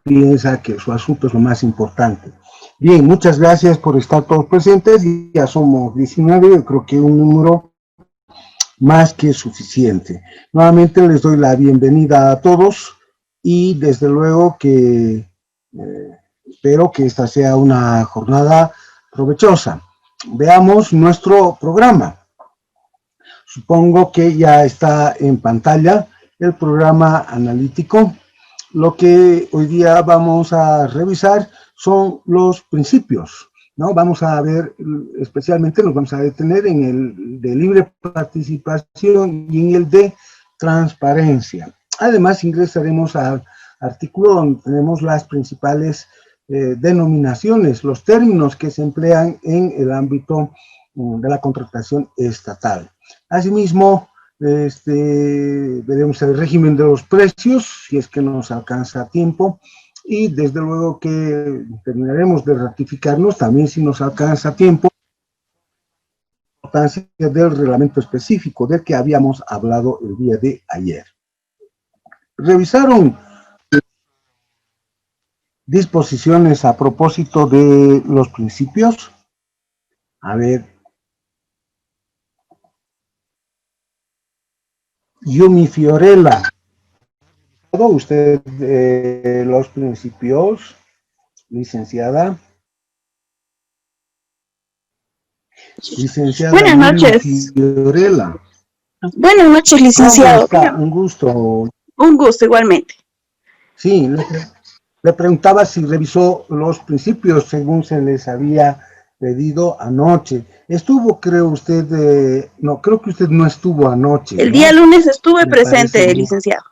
piensa que su asunto es lo más importante. Bien, muchas gracias por estar todos presentes. Ya somos 19, yo creo que un número más que suficiente. Nuevamente les doy la bienvenida a todos y desde luego que espero que esta sea una jornada provechosa. Veamos nuestro programa. Supongo que ya está en pantalla el programa analítico. Lo que hoy día vamos a revisar son los principios, ¿no? Vamos a ver, especialmente nos vamos a detener en el de libre participación y en el de transparencia. Además, ingresaremos al artículo donde tenemos las principales denominaciones, los términos que se emplean en el ámbito de la contratación estatal. Asimismo, veremos el régimen de los precios, si es que nos alcanza tiempo, y desde luego que terminaremos de ratificarnos, también si nos alcanza tiempo, la importancia del reglamento específico del que habíamos hablado el día de ayer. ¿Revisaron disposiciones a propósito de los principios? A ver. Yumi Fiorella, usted los principios, licenciada. Licenciada Buenas noches. Fiorella. Buenas noches, licenciado. ¿Cómo está? Un gusto. Un gusto, igualmente. Sí, le preguntaba si revisó los principios según se les había pedido anoche. Estuvo, creo usted, no, creo que usted no estuvo anoche. El día lunes estuve presente, licenciado.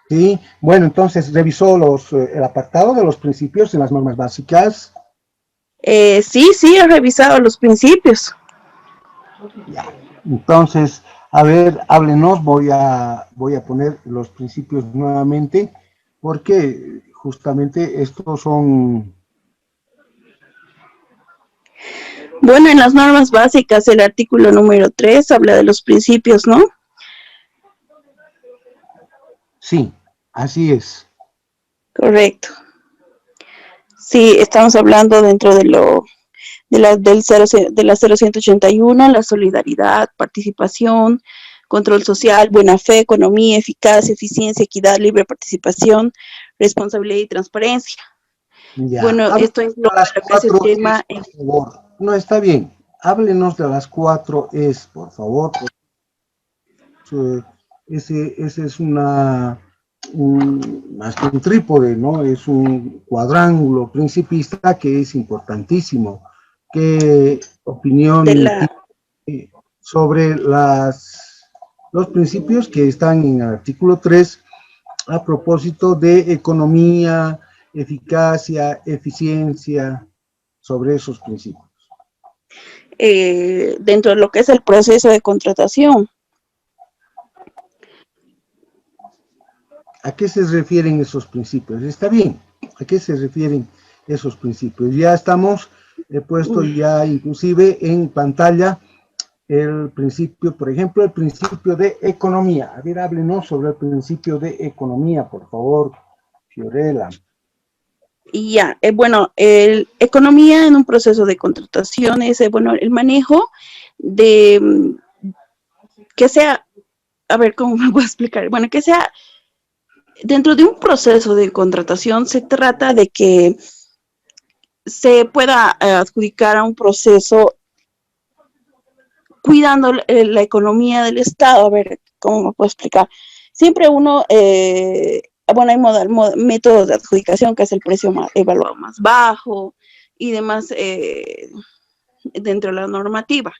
Sí, bueno, entonces, ¿revisó el apartado de los principios en las normas básicas? Sí, he revisado los principios. Ya, entonces, a ver, háblenos, voy a poner los principios nuevamente, porque justamente estos son... Bueno, en las normas básicas, el artículo número 3 habla de los principios, ¿no? Sí, así es. Correcto. Sí, estamos hablando dentro de la 0181, la solidaridad, participación, control social, buena fe, economía, eficacia, eficiencia, equidad, libre participación, responsabilidad y transparencia. Ya. Bueno, esto engloba lo que es el tema... Por favor. No, está bien. Háblenos de las 4 Es, por favor. Ese es más que un trípode, ¿no? Es un cuadrángulo principista que es importantísimo. ¿Qué opinión sobre los principios que están en el artículo 3 a propósito de economía, eficacia, eficiencia, sobre esos principios? Dentro de lo que es el proceso de contratación. ¿A qué se refieren esos principios? Está bien, ¿a qué se refieren esos principios? Ya estamos puesto ya inclusive en pantalla el principio, por ejemplo, el principio de economía. A ver, háblenos sobre el principio de economía, por favor, Fiorella. Ya, bueno, economía en un proceso de contratación es, bueno, el manejo de, que sea, a ver, ¿cómo me puedo explicar? Bueno, que sea, dentro de un proceso de contratación se trata de que se pueda adjudicar a un proceso cuidando la economía del Estado. A ver, ¿cómo me puedo explicar? Siempre uno... bueno, hay métodos de adjudicación, que es el precio evaluado más bajo y demás dentro de la normativa,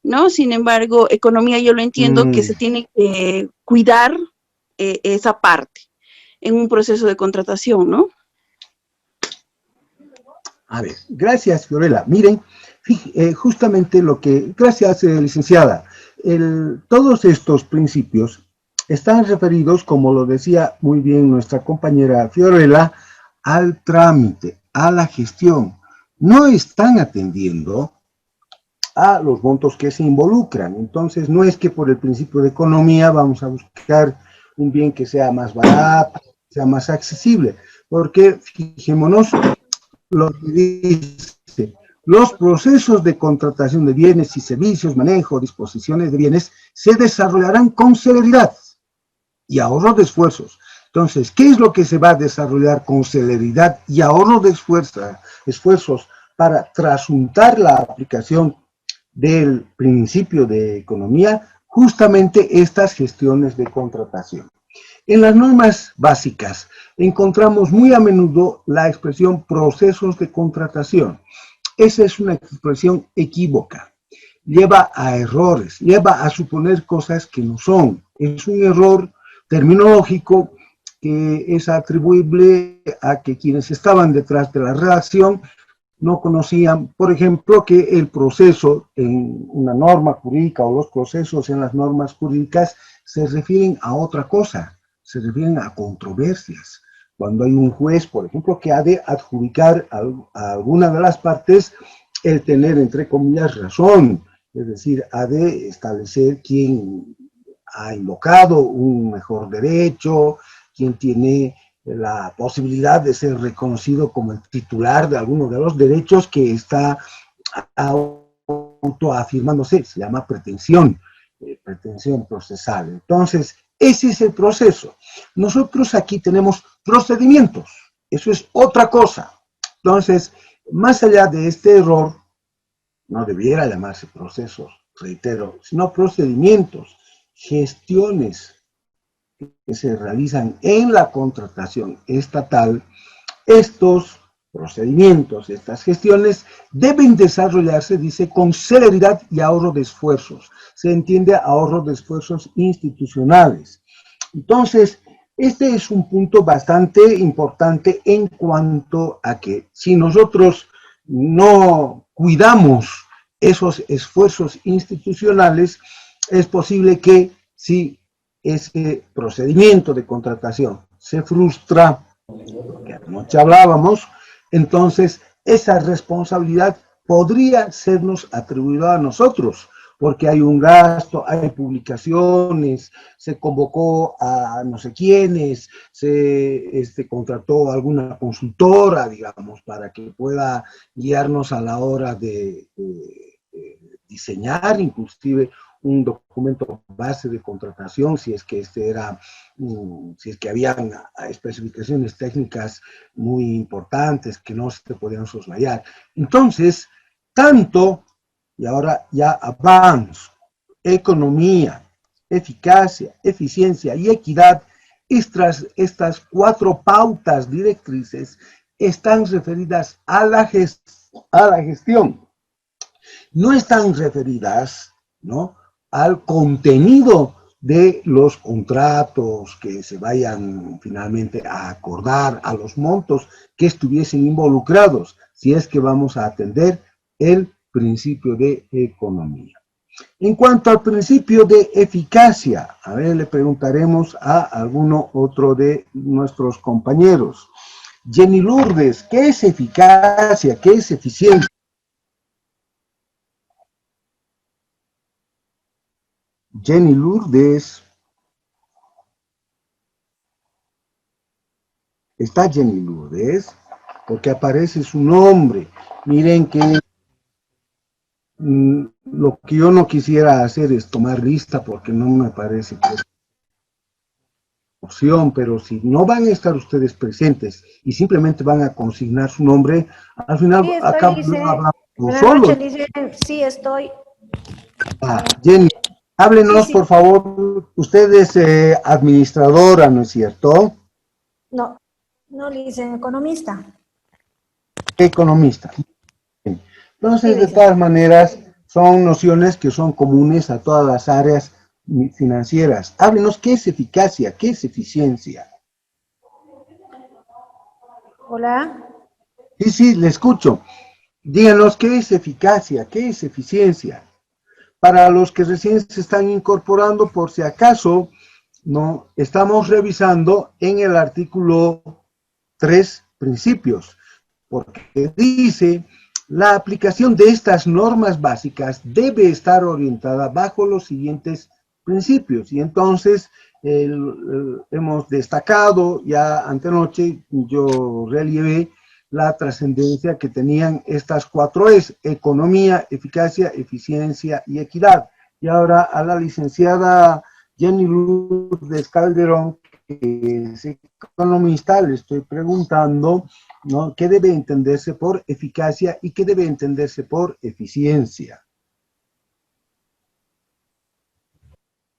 ¿no? Sin embargo, economía yo lo entiendo que se tiene que cuidar esa parte en un proceso de contratación, ¿no? A ver, gracias, Fiorella. Miren, justamente lo que... Gracias, licenciada. Todos estos principios están referidos, como lo decía muy bien nuestra compañera Fiorella, al trámite, a la gestión. No están atendiendo a los montos que se involucran. Entonces, no es que por el principio de economía vamos a buscar un bien que sea más barato, sea más accesible, porque fijémonos lo que dice, los procesos de contratación de bienes y servicios, manejo, disposiciones de bienes, se desarrollarán con celeridad y ahorro de esfuerzos. Entonces, ¿qué es lo que se va a desarrollar con celeridad y ahorro de esfuerzos para trasuntar la aplicación del principio de economía? Justamente estas gestiones de contratación. En las normas básicas encontramos muy a menudo la expresión procesos de contratación. Esa es una expresión equívoca. Lleva a errores, lleva a suponer cosas que no son. Es un error terminológico que es atribuible a que quienes estaban detrás de la redacción no conocían, por ejemplo, que el proceso en una norma jurídica o los procesos en las normas jurídicas se refieren a otra cosa, se refieren a controversias. Cuando hay un juez, por ejemplo, que ha de adjudicar a alguna de las partes el tener, entre comillas, razón, es decir, ha de establecer quién ha invocado un mejor derecho, quién tiene la posibilidad de ser reconocido como el titular de alguno de los derechos que está autoafirmándose, se llama pretensión procesal. Entonces, ese es el proceso. Nosotros aquí tenemos procedimientos, eso es otra cosa. Entonces, más allá de este error, no debiera llamarse procesos, reitero, sino procedimientos, gestiones que se realizan en la contratación estatal. Estos procedimientos, estas gestiones deben desarrollarse, dice, con celeridad y ahorro de esfuerzos. Se entiende ahorro de esfuerzos institucionales. Entonces, este es un punto bastante importante en cuanto a que si nosotros no cuidamos esos esfuerzos institucionales, es posible que si ese procedimiento de contratación se frustra, que anoche hablábamos, entonces esa responsabilidad podría sernos atribuida a nosotros, porque hay un gasto, hay publicaciones, se convocó a no sé quiénes, se contrató a alguna consultora, digamos, para que pueda guiarnos a la hora de diseñar inclusive un documento base de contratación, si es que si es que habían especificaciones técnicas muy importantes que no se podían soslayar. Entonces, tanto, y ahora ya avanzo, economía, eficacia, eficiencia y equidad, estas 4 pautas directrices están referidas a la gestión. No están referidas, ¿no?, al contenido de los contratos que se vayan finalmente a acordar, a los montos que estuviesen involucrados, si es que vamos a atender el principio de economía. En cuanto al principio de eficacia, a ver, le preguntaremos a alguno otro de nuestros compañeros. Jenny Lourdes, ¿qué es eficacia? ¿Qué es eficiencia? Jenny Lourdes. ¿Está Jenny Lourdes? Porque aparece su nombre. Miren que lo que yo no quisiera hacer es tomar lista porque no me parece que es opción, pero si no van a estar ustedes presentes y simplemente van a consignar su nombre, al final Sí, acá hablamos solos. Sí, estoy. Jenny, háblenos, Sí. por favor. Usted es administradora, ¿no es cierto? No, Lice, economista. Economista. Entonces, Sí, de todas maneras, son nociones que son comunes a todas las áreas financieras. Háblenos, ¿qué es eficacia? ¿Qué es eficiencia? Hola. Sí, le escucho. Díganos, ¿qué es eficacia? ¿Qué es eficiencia? Para los que recién se están incorporando, por si acaso, no estamos revisando en el artículo 3 principios, porque dice: la aplicación de estas normas básicas debe estar orientada bajo los siguientes principios. Y entonces hemos destacado ya antenoche, yo relevé la trascendencia que tenían estas 4 E's: economía, eficacia, eficiencia y equidad. Y ahora a la licenciada Jenny Lourdes Calderón, que es economista, le estoy preguntando, ¿no?, qué debe entenderse por eficacia y qué debe entenderse por eficiencia.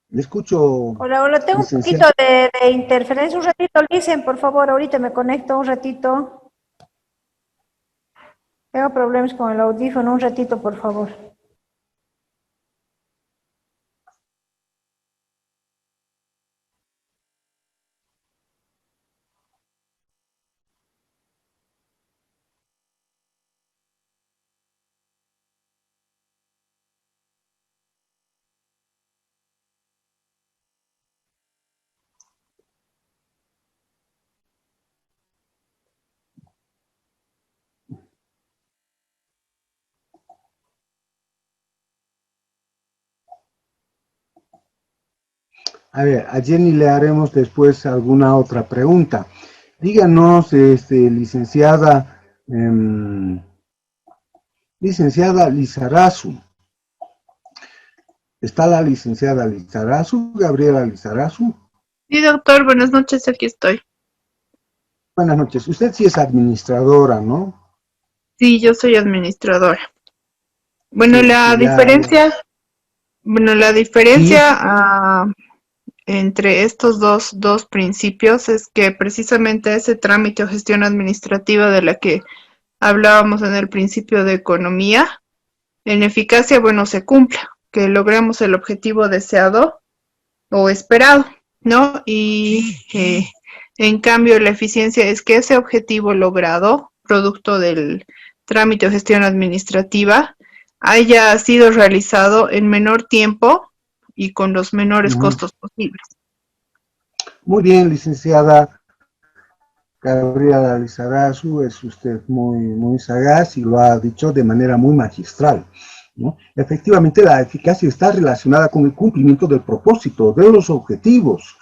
Le escucho, Hola, hola, tengo un poquito licenciada. de interferencia. Un ratito, Licen, por favor, ahorita me conecto un ratito. Tengo problemas con el audífono, un ratito, por favor. A ver, a Jenny le haremos después alguna otra pregunta. Díganos, licenciada, licenciada Lizarazu. ¿Está la licenciada Lizarazu, Gabriela Lizarazu? Sí, doctor, buenas noches, aquí estoy. Buenas noches. Usted sí es administradora, ¿no? Sí, yo soy administradora. Bueno, Sí, la sí, ya. Sí, diferencia entre estos dos principios es que precisamente ese trámite o gestión administrativa de la que hablábamos en el principio de economía, en eficacia, bueno, se cumpla, que logremos el objetivo deseado o esperado, ¿no? Y en cambio la eficiencia es que ese objetivo logrado, producto del trámite o gestión administrativa, haya sido realizado en menor tiempo y con los menores costos posibles. muy bien, licenciada Gabriela Lizarazu, es usted muy, muy sagaz y lo ha dicho de manera muy magistral, ¿no? Efectivamente, la eficacia está relacionada con el cumplimiento del propósito, de los objetivos.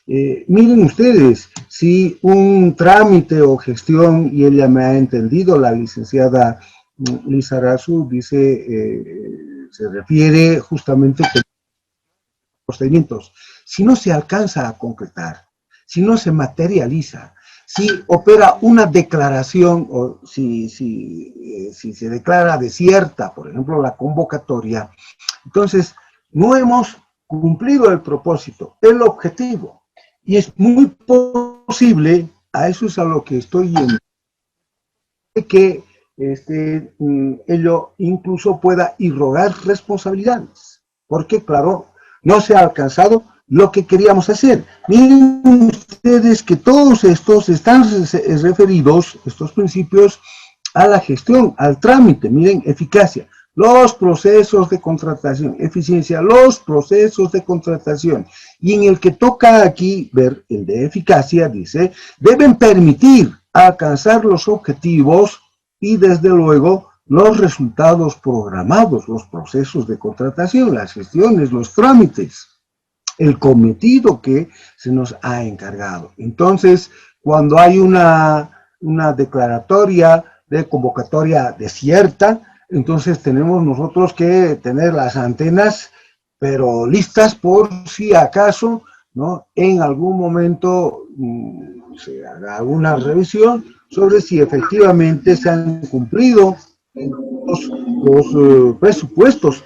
Miren ustedes, si un trámite o gestión, y ella me ha entendido, la licenciada Lizarazu dice, se refiere justamente a procedimientos, si no se alcanza a concretar, si no se materializa, si opera una declaración o si se declara desierta, por ejemplo, la convocatoria, entonces no hemos cumplido el propósito, el objetivo. Y es muy posible, a eso es a lo que estoy yendo, que ello incluso pueda irrogar responsabilidades, porque claro, no se ha alcanzado lo que queríamos hacer. Miren ustedes que todos estos están referidos, estos principios, a la gestión, al trámite. Miren, eficacia, los procesos de contratación, eficiencia, los procesos de contratación. Y en el que toca aquí ver el de eficacia, dice, deben permitir alcanzar los objetivos y desde luego los resultados programados, los procesos de contratación, las gestiones, los trámites, el cometido que se nos ha encargado. Entonces, cuando hay una declaratoria de convocatoria desierta, entonces tenemos nosotros que tener las antenas, pero listas por si acaso, ¿no?, en algún momento se haga alguna revisión sobre si efectivamente se han cumplido los presupuestos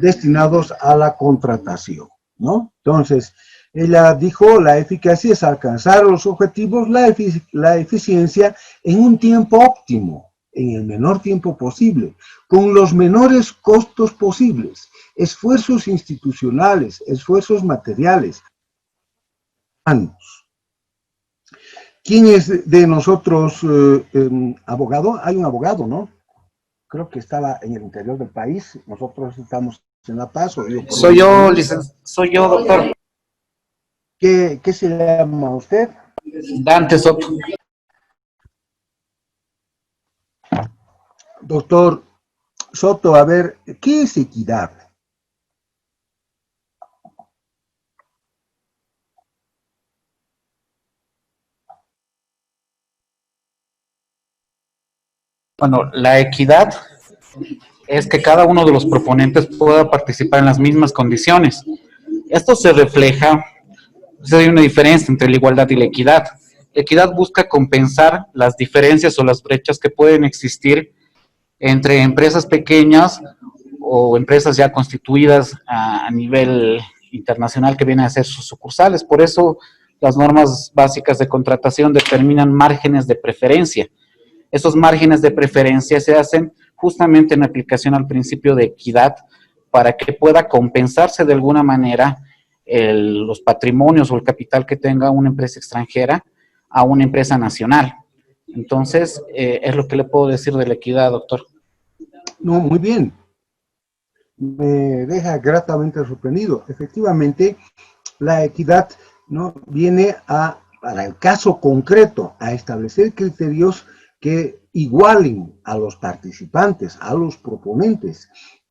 destinados a la contratación, ¿no? Entonces, ella dijo, la eficacia es alcanzar los objetivos, la eficiencia en un tiempo óptimo, en el menor tiempo posible, con los menores costos posibles, esfuerzos institucionales, esfuerzos materiales. ¿Quién es de nosotros abogado? Hay un abogado, ¿no? Creo que estaba en el interior del país. Nosotros estamos en La Paz. Soy yo, doctor. ¿Qué se llama usted? Dante Soto. Doctor Soto, a ver, ¿qué es equidad? Bueno, la equidad es que cada uno de los proponentes pueda participar en las mismas condiciones. Esto se refleja, hay una diferencia entre la igualdad y la equidad. La equidad busca compensar las diferencias o las brechas que pueden existir entre empresas pequeñas o empresas ya constituidas a nivel internacional que vienen a ser sus sucursales. Por eso las normas básicas de contratación determinan márgenes de preferencia. Esos márgenes de preferencia se hacen justamente en aplicación al principio de equidad para que pueda compensarse de alguna manera los patrimonios o el capital que tenga una empresa extranjera a una empresa nacional. Entonces, es lo que le puedo decir de la equidad, doctor. No, muy bien. Me deja gratamente sorprendido. Efectivamente, la equidad, ¿no?, viene para el caso concreto, a establecer criterios que igualen a los participantes, a los proponentes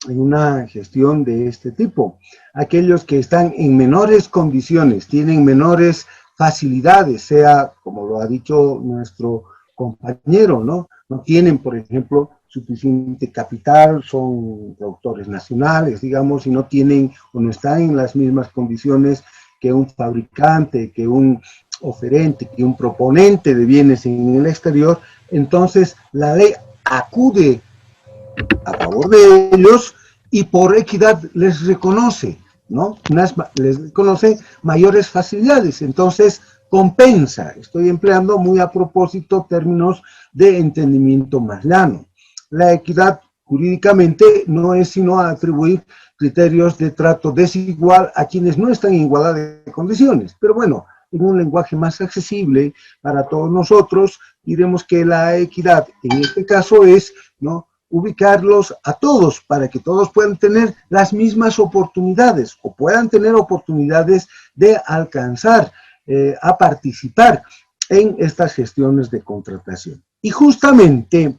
en una gestión de este tipo. Aquellos que están en menores condiciones, tienen menores facilidades, sea, como lo ha dicho nuestro compañero, ¿no? No tienen, por ejemplo, suficiente capital, son productores nacionales, digamos, y no tienen o no están en las mismas condiciones que un fabricante, que un oferente, que un proponente de bienes en el exterior. Entonces la ley acude a favor de ellos y por equidad les reconoce, ¿no? Les reconoce mayores facilidades, entonces compensa. Estoy empleando muy a propósito términos de entendimiento más llano. La equidad jurídicamente no es sino atribuir criterios de trato desigual a quienes no están en igualdad de condiciones. Pero bueno, en un lenguaje más accesible para todos nosotros, diremos que la equidad en este caso es, ¿no?, ubicarlos a todos para que todos puedan tener las mismas oportunidades o puedan tener oportunidades de alcanzar a participar en estas gestiones de contratación. Y justamente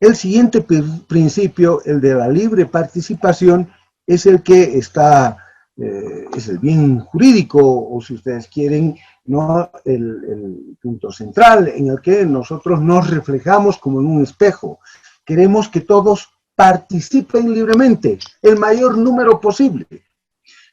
el siguiente principio, el de la libre participación, es el que está, es el bien jurídico, o si ustedes quieren, ¿no?, el punto central en el que nosotros nos reflejamos como en un espejo. Queremos que todos participen libremente, el mayor número posible.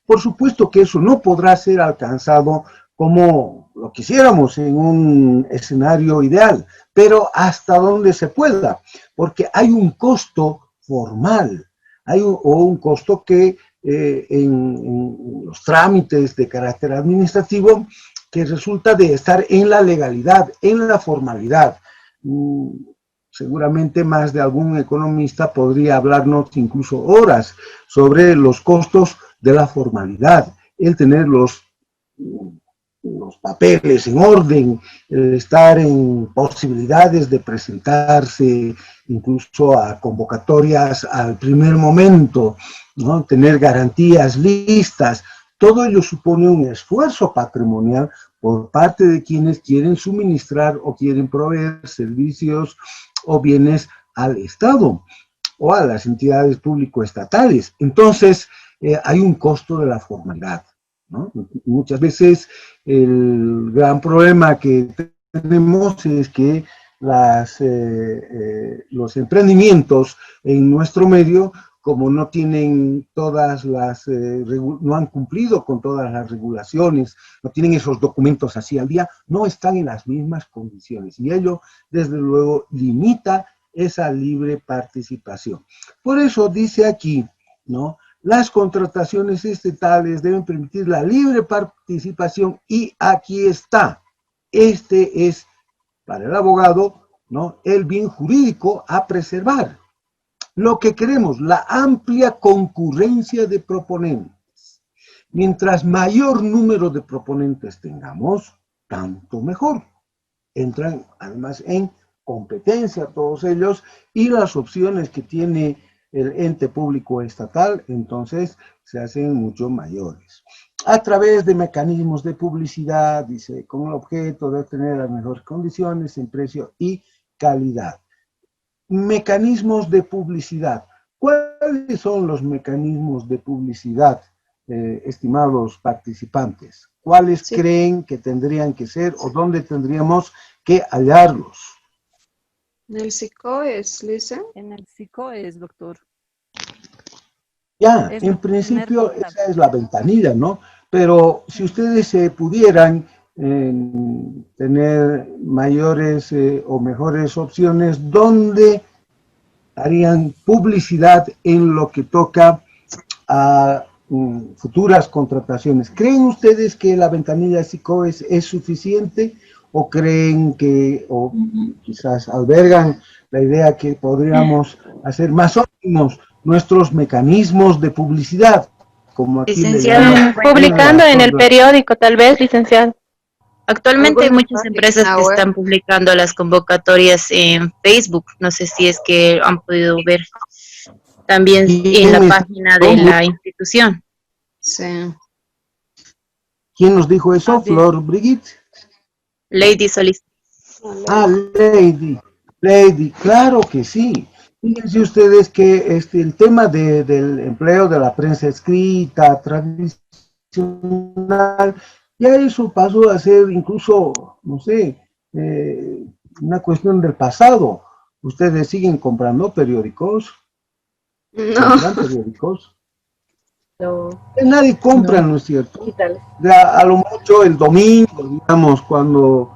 Por supuesto que eso no podrá ser alcanzado como lo quisiéramos en un escenario ideal, pero hasta donde se pueda, porque hay un costo formal, o un costo que en los trámites de carácter administrativo que resulta de estar en la legalidad, en la formalidad. Seguramente más de algún economista podría hablarnos incluso horas sobre los costos de la formalidad, el tener los papeles en orden, el estar en posibilidades de presentarse incluso a convocatorias al primer momento, ¿no?, tener garantías listas. Todo ello supone un esfuerzo patrimonial por parte de quienes quieren suministrar o quieren proveer servicios o bienes al Estado o a las entidades público-estatales. Entonces, hay un costo de la formalidad, ¿no? Muchas veces el gran problema que tenemos es que los emprendimientos en nuestro medio, como no tienen todas las, no han cumplido con todas las regulaciones, no tienen esos documentos así al día, no están en las mismas condiciones. Y ello, desde luego, limita esa libre participación. Por eso dice aquí, ¿no?, las contrataciones estatales deben permitir la libre participación y aquí está. Este es, para el abogado, ¿no?, el bien jurídico a preservar. Lo que queremos, la amplia concurrencia de proponentes. Mientras mayor número de proponentes tengamos, tanto mejor. Entran además en competencia todos ellos y las opciones que tiene el ente público estatal, entonces se hacen mucho mayores. A través de mecanismos de publicidad, dice, con el objeto de obtener las mejores condiciones en precio y calidad. Mecanismos de publicidad. ¿Cuáles son los mecanismos de publicidad, estimados participantes? ¿Cuáles creen que tendrían que ser o dónde tendríamos que hallarlos? En el SICOES, Lisa. En el SICOES, doctor. Ya, Es en la primer principio contacto. esa es la ventanilla, ¿no? Pero si ustedes pudieran tener mayores o mejores opciones, ¿dónde harían publicidad en lo que toca a futuras contrataciones? ¿Creen ustedes que la ventanilla de SICOES es suficiente o creen que, o quizás albergan la idea que podríamos hacer más óptimos nuestros mecanismos de publicidad, como aquí le Licenciado, llaman publicando en el la periódico, tal vez, licenciado. Actualmente hay ¿Alguna muchas empresas página que web? están publicando las convocatorias en Facebook. No sé si es que han podido ver también en la página de la institución. Sí. ¿Quién nos dijo eso? Bien. Flor Brigitte. Lady Solís. Ah, Lady, claro que sí. Fíjense ustedes que el tema del empleo de la prensa escrita, tradicional, ya eso pasó a ser incluso, no sé, una cuestión del pasado. Ustedes siguen comprando periódicos, No. compran periódicos. Nadie compra, ¿no es cierto? A lo mucho el domingo, digamos, cuando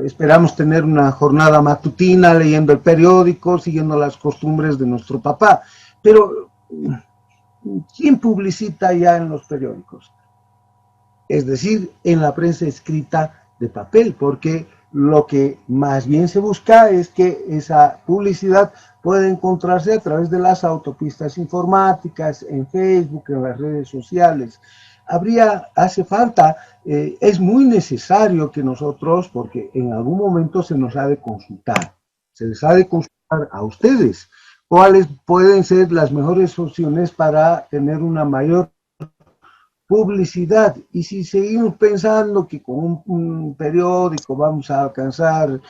esperamos tener una jornada matutina leyendo el periódico, siguiendo las costumbres de nuestro papá. Pero, ¿quién publicita ya en los periódicos? Es decir, en la prensa escrita de papel, porque lo que más bien se busca es que esa publicidad pueda encontrarse a través de las autopistas informáticas, en Facebook, en las redes sociales. Hace falta, es muy necesario que nosotros, porque en algún momento se nos ha de consultar, se les ha de consultar a ustedes cuáles pueden ser las mejores opciones para tener una mayor publicidad. Y si seguimos pensando que con un periódico vamos a alcanzar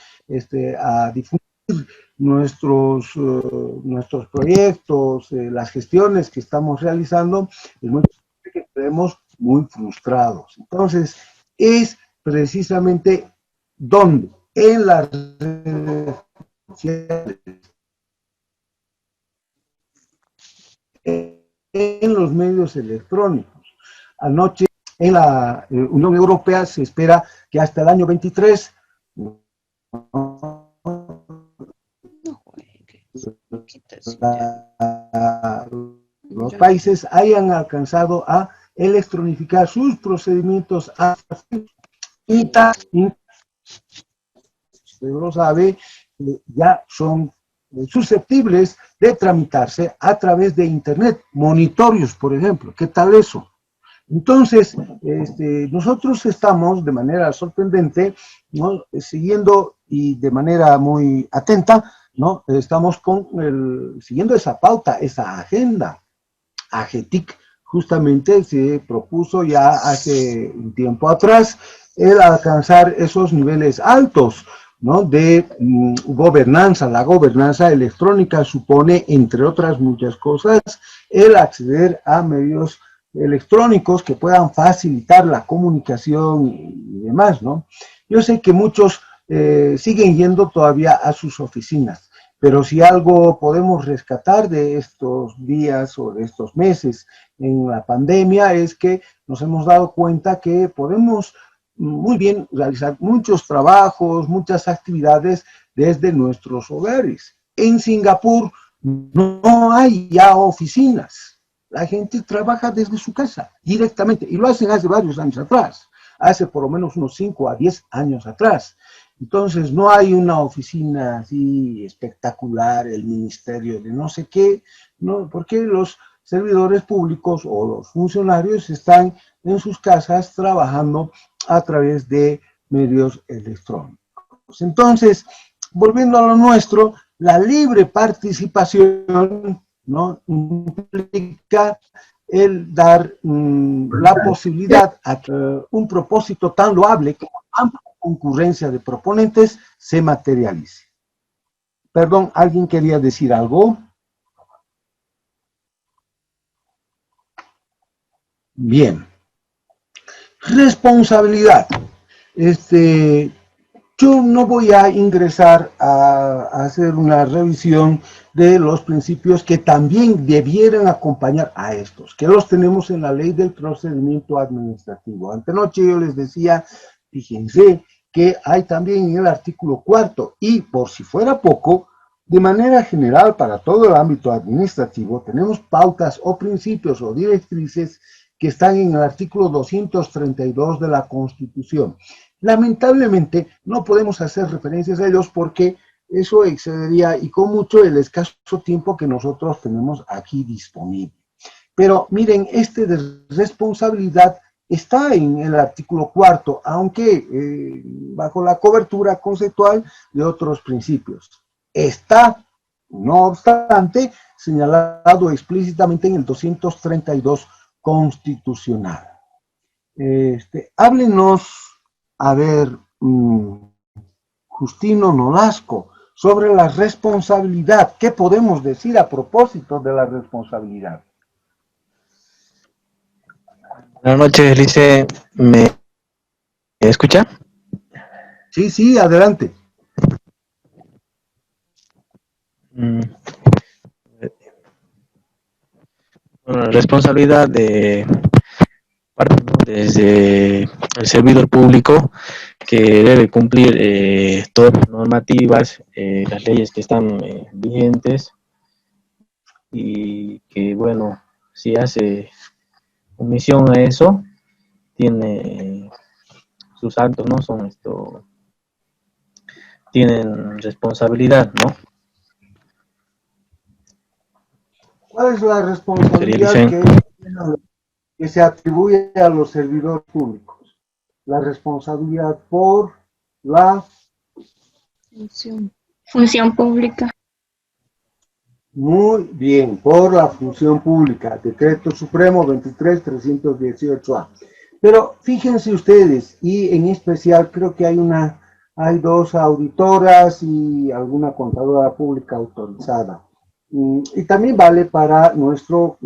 a difundir nuestros proyectos, las gestiones que estamos realizando, es muy posible que estemos muy frustrados. Entonces, es precisamente donde en las redes sociales, en los medios electrónicos. Anoche en la Unión Europea se espera que hasta el año 23 los países hayan alcanzado a electronificar sus procedimientos y usted lo sabe, ya son susceptibles de tramitarse a través de Internet, monitorios, por ejemplo. ¿Qué tal eso? Entonces, nosotros estamos de manera sorprendente, ¿no?, siguiendo y de manera muy atenta, ¿no?, estamos siguiendo esa pauta, esa agenda. AGETIC justamente se propuso ya hace un tiempo atrás el alcanzar esos niveles altos, ¿no?, de gobernanza. La gobernanza electrónica supone, entre otras muchas cosas, el acceder a medios electrónicos que puedan facilitar la comunicación y demás, ¿no? Yo sé que muchos siguen yendo todavía a sus oficinas, pero si algo podemos rescatar de estos días o de estos meses en la pandemia es que nos hemos dado cuenta que podemos muy bien realizar muchos trabajos, muchas actividades desde nuestros hogares. En Singapur no hay ya oficinas. La gente trabaja desde su casa directamente y lo hacen hace varios años atrás, hace por lo menos unos 5 a 10 años atrás. Entonces no hay una oficina así espectacular, el ministerio de no sé qué, ¿no?, porque los servidores públicos o los funcionarios están en sus casas trabajando a través de medios electrónicos. Entonces, volviendo a lo nuestro, la libre participación, ¿no?, implica el dar la posibilidad a que un propósito tan loable como amplia concurrencia de proponentes se materialice. Perdón, ¿alguien quería decir algo? Bien. Responsabilidad. Yo no voy a ingresar a hacer una revisión de los principios que también debieran acompañar a estos, que los tenemos en la ley del procedimiento administrativo. Antenoche yo les decía, fíjense que hay también en el artículo 4, y por si fuera poco, de manera general para todo el ámbito administrativo, tenemos pautas o principios o directrices que están en el artículo 232 de la Constitución. Lamentablemente no podemos hacer referencias a ellos porque eso excedería y con mucho el escaso tiempo que nosotros tenemos aquí disponible. Pero miren, este de responsabilidad está en el artículo 4, aunque bajo la cobertura conceptual de otros principios. Está, no obstante, señalado explícitamente en el 232 constitucional. Háblenos, a ver, Justino Nolasco, sobre la responsabilidad. ¿Qué podemos decir a propósito de la responsabilidad? Buenas noches, Lice. ¿Me escucha? Sí, sí, adelante. Bueno, la responsabilidad de parte, ¿no?, desde el servidor público que debe cumplir todas las normativas, las leyes que están vigentes, y que, bueno, si hace omisión a eso, tiene sus actos, ¿no? Tienen responsabilidad, ¿no? ¿Cuál es la responsabilidad que se atribuye a los servidores públicos? La responsabilidad por la Función pública. Muy bien, por la función pública, Decreto Supremo 23.318A. Pero fíjense ustedes, y en especial creo que hay dos auditoras y alguna contadora pública autorizada. Y también vale para nuestro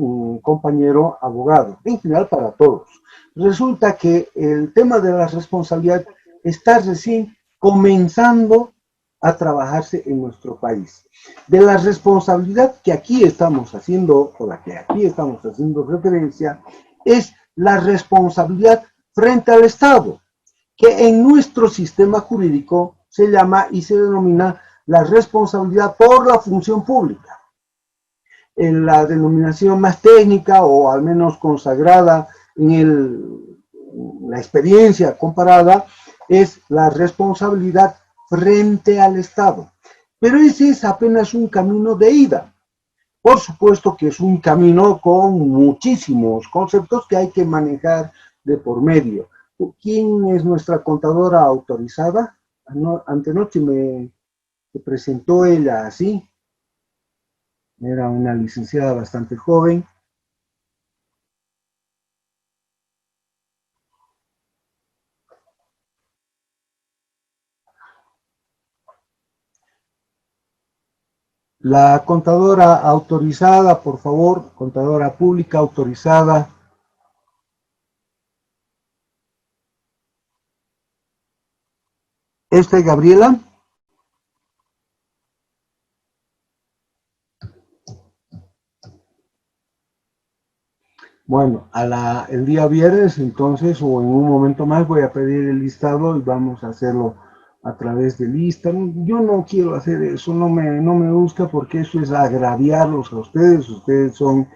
compañero abogado, en general para todos. Resulta que el tema de la responsabilidad está recién comenzando a trabajarse en nuestro país. De la responsabilidad que aquí estamos haciendo, o la que aquí estamos haciendo referencia, es la responsabilidad frente al Estado, que en nuestro sistema jurídico se llama y se denomina la responsabilidad por la función pública. En la denominación más técnica, o al menos consagrada en la experiencia comparada, es la responsabilidad frente al Estado. Pero ese es apenas un camino de ida. Por supuesto que es un camino con muchísimos conceptos que hay que manejar de por medio. ¿Quién es nuestra contadora autorizada? Antenoche me presentó ella así. Era una licenciada bastante joven. La contadora autorizada, por favor, contadora pública autorizada. ¿Esta es Gabriela? Bueno, el día viernes, entonces, o en un momento más, voy a pedir el listado y vamos a hacerlo a través de lista. Yo no quiero hacer eso, no me gusta, porque eso es agraviarlos a ustedes. Ustedes son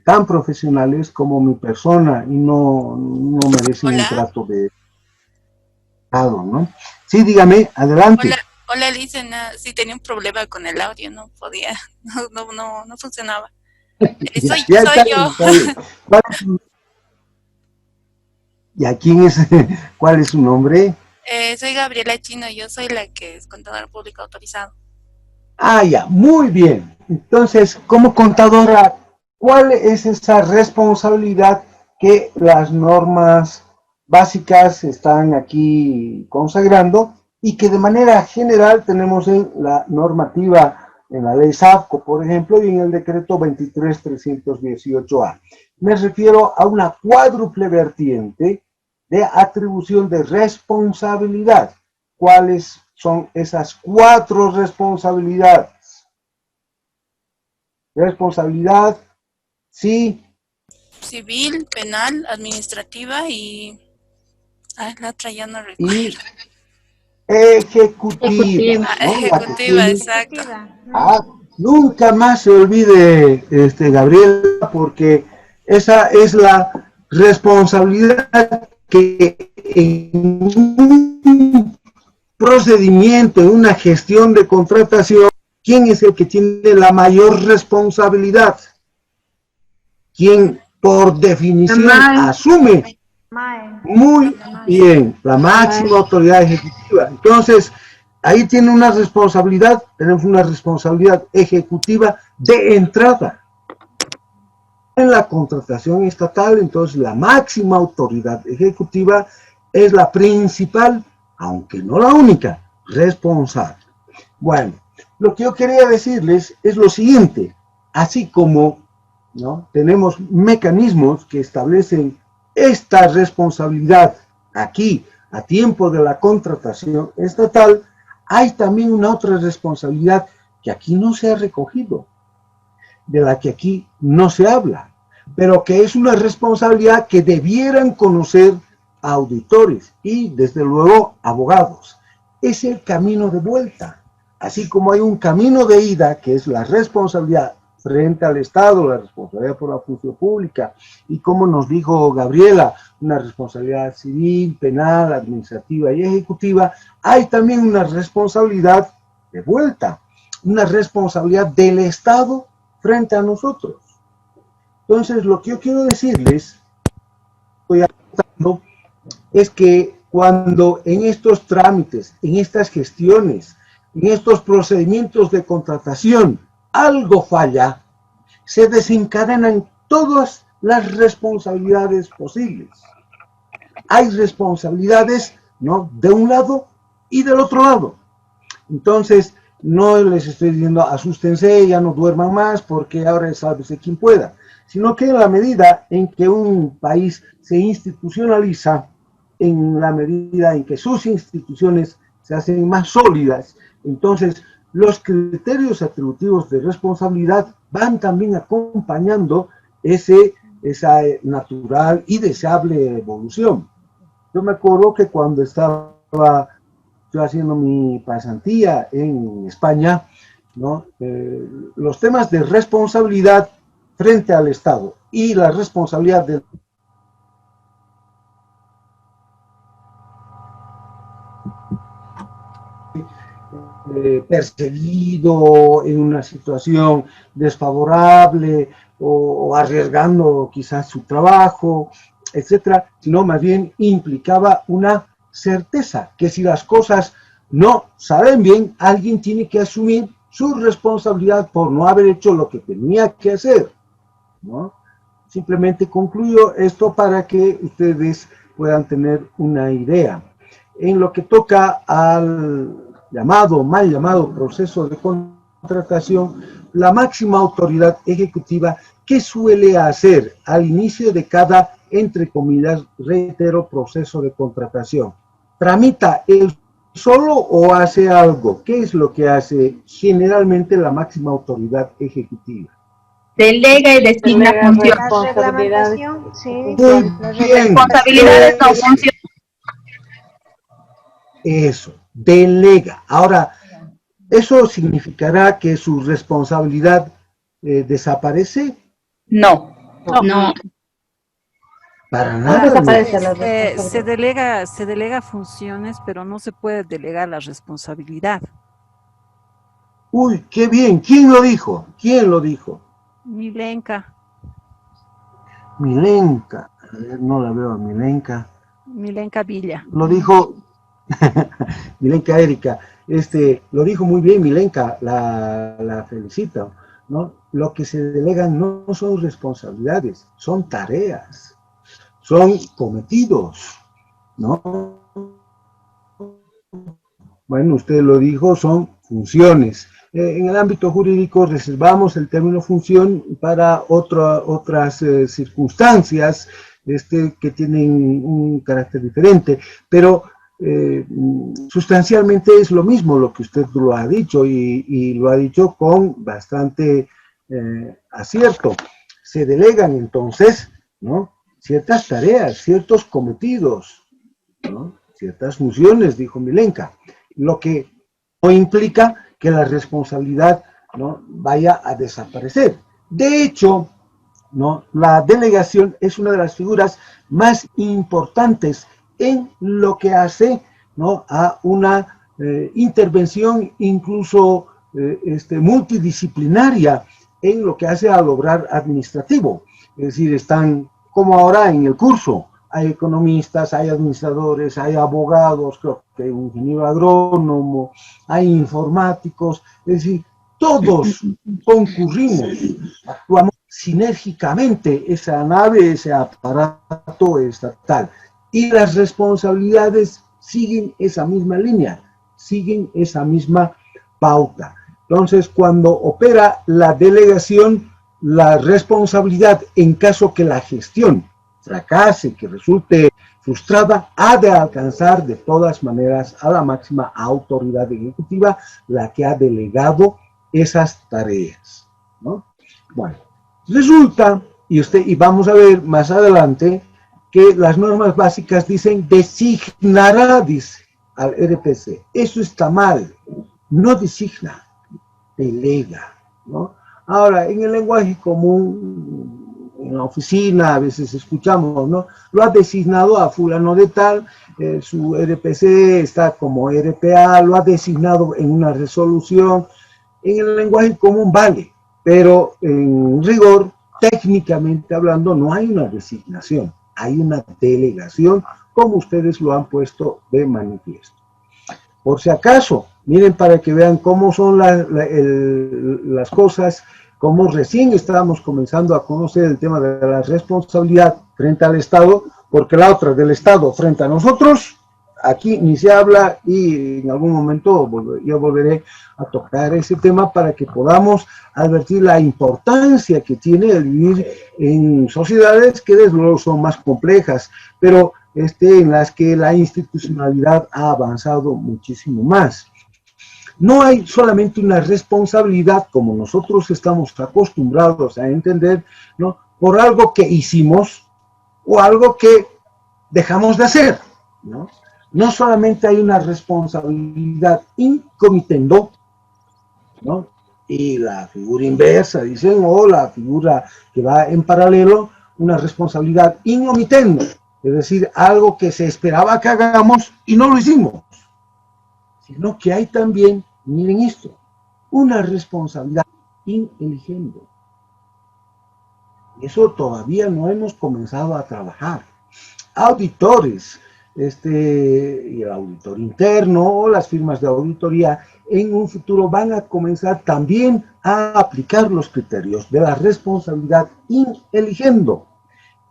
tan profesionales como mi persona y no merecen un trato de ¿no? Sí, dígame, adelante. Hola, Lice, sí tenía un problema con el audio, no podía, no funcionaba. Soy yo. ¿Y a quién es? ¿Cuál es su nombre? Soy Gabriela Chino, yo soy la que es contadora pública autorizado. Ah, ya, muy bien. Entonces, como contadora, ¿cuál es esa responsabilidad que las normas básicas están aquí consagrando y que de manera general tenemos en la normativa, en la ley SAFCO, por ejemplo, y en el decreto 23.318A? Me refiero a una cuádruple vertiente de atribución de responsabilidad. cuáles son esas 4 responsabilidades. Responsabilidad, sí. Civil, penal, administrativa y... la otra ya no recuerdo. Y ejecutiva, ¿no? La que Ejecutiva, tiene, exacto. nunca más se olvide, Gabriela, porque esa es la responsabilidad que en un procedimiento, en una gestión de contratación, ¿quién es el que tiene la mayor responsabilidad? ¿Quién por definición asume? Muy bien, la máxima autoridad ejecutiva. Entonces, ahí tiene una responsabilidad, tenemos una responsabilidad ejecutiva de entrada. En la contratación estatal, entonces, la máxima autoridad ejecutiva es la principal, aunque no la única, responsable. Bueno, lo que yo quería decirles es lo siguiente, así como, ¿no?, tenemos mecanismos que establecen esta responsabilidad aquí, a tiempo de la contratación estatal, hay también una otra responsabilidad que aquí no se ha recogido, de la que aquí no se habla, pero que es una responsabilidad que debieran conocer auditores y, desde luego, abogados. Es el camino de vuelta. Así como hay un camino de ida, que es la responsabilidad frente al Estado, la responsabilidad por la función pública, y como nos dijo Gabriela, una responsabilidad civil, penal, administrativa y ejecutiva, hay también una responsabilidad de vuelta, una responsabilidad del Estado frente a nosotros. Entonces, lo que yo quiero decirles, estoy apuntando, es que cuando en estos trámites, en estas gestiones, en estos procedimientos de contratación, algo falla, se desencadenan todas las responsabilidades posibles. Hay responsabilidades, ¿no?, de un lado y del otro lado. Entonces, no les estoy diciendo asústense, ya no duerman más, porque ahora es sálvese quien pueda, sino que en la medida en que un país se institucionaliza, en la medida en que sus instituciones se hacen más sólidas, entonces los criterios atributivos de responsabilidad van también acompañando esa natural y deseable evolución. Yo me acuerdo que cuando estaba yo haciendo mi pasantía en España, ¿no?, los temas de responsabilidad frente al Estado y la responsabilidad del perseguido en una situación desfavorable o arriesgando quizás su trabajo, etcétera, sino más bien implicaba una certeza, que si las cosas no salen bien, alguien tiene que asumir su responsabilidad por no haber hecho lo que tenía que hacer, ¿no? Simplemente concluyo esto para que ustedes puedan tener una idea. En lo que toca al mal llamado proceso de contratación, la máxima autoridad ejecutiva, ¿qué suele hacer al inicio de cada, entre comillas, reitero, proceso de contratación? ¿Tramita él solo o hace algo? ¿Qué es lo que hace generalmente la máxima autoridad ejecutiva? Delega y designa funciones. La reglamentación, sí. Muy bien. Responsabilidades o funciones. Eso, delega. Ahora, ¿eso significará que su responsabilidad desaparece? No. No. Para nada. Se delega funciones, pero no se puede delegar la responsabilidad. Uy, qué bien. ¿Quién lo dijo? ¿Quién lo dijo? Milenka. Milenka. A ver, no la veo a Milenka. Milenka Villa. Lo dijo Milenka Erika. Lo dijo muy bien Milenka, la felicito, ¿no? Lo que se delegan no son responsabilidades, son tareas, son cometidos, ¿no? Bueno, usted lo dijo, son funciones. En el ámbito jurídico reservamos el término función para otras circunstancias que tienen un carácter diferente, pero sustancialmente es lo mismo lo que usted lo ha dicho y lo ha dicho con bastante acierto. Se delegan entonces, ¿no?, ciertas tareas, ciertos cometidos, ¿no?, ciertas funciones, dijo Milenka, lo que no implica que la responsabilidad, ¿no?, vaya a desaparecer. De hecho, ¿no?, la delegación es una de las figuras más importantes en lo que hace, ¿no?, a una intervención incluso multidisciplinaria en lo que hace al obrar administrativo. Es decir, están como ahora en el curso, hay economistas, hay administradores, hay abogados, creo que hay un ingeniero agrónomo, hay informáticos, es decir, todos concurrimos, actuamos sinérgicamente esa nave, ese aparato estatal, y las responsabilidades siguen esa misma línea, siguen esa misma pauta. Entonces, cuando opera la delegación, la responsabilidad en caso que la gestión fracase, que resulte frustrada, ha de alcanzar de todas maneras a la máxima autoridad ejecutiva, la que ha delegado esas tareas, ¿no? Bueno, resulta, y vamos a ver más adelante, que las normas básicas dicen designará, dice, al RPC. Eso está mal, no designa, delega, ¿no? Ahora, en el lenguaje común, en la oficina, a veces escuchamos, ¿no?, lo ha designado a fulano de tal, su RPC está como RPA, lo ha designado en una resolución. En el lenguaje común vale, pero en rigor, técnicamente hablando, no hay una designación, hay una delegación, como ustedes lo han puesto de manifiesto. Por si acaso, miren para que vean cómo son las cosas, cómo recién estábamos comenzando a conocer el tema de la responsabilidad frente al Estado, porque la otra del Estado frente a nosotros, aquí ni se habla, y en algún momento yo volveré a tocar ese tema para que podamos advertir la importancia que tiene el vivir en sociedades que desde luego son más complejas, pero en las que la institucionalidad ha avanzado muchísimo más. No hay solamente una responsabilidad, como nosotros estamos acostumbrados a entender, ¿no?, por algo que hicimos o algo que dejamos de hacer, ¿no? No solamente hay una responsabilidad in comitendo, ¿no?, y la figura inversa, dicen, o la figura que va en paralelo, una responsabilidad in omitendo, es decir, algo que se esperaba que hagamos y no lo hicimos, sino que hay también, miren esto, una responsabilidad in eligendo. Eso todavía no hemos comenzado a trabajar. Auditores, y el auditor interno o las firmas de auditoría en un futuro van a comenzar también a aplicar los criterios de la responsabilidad in eligendo.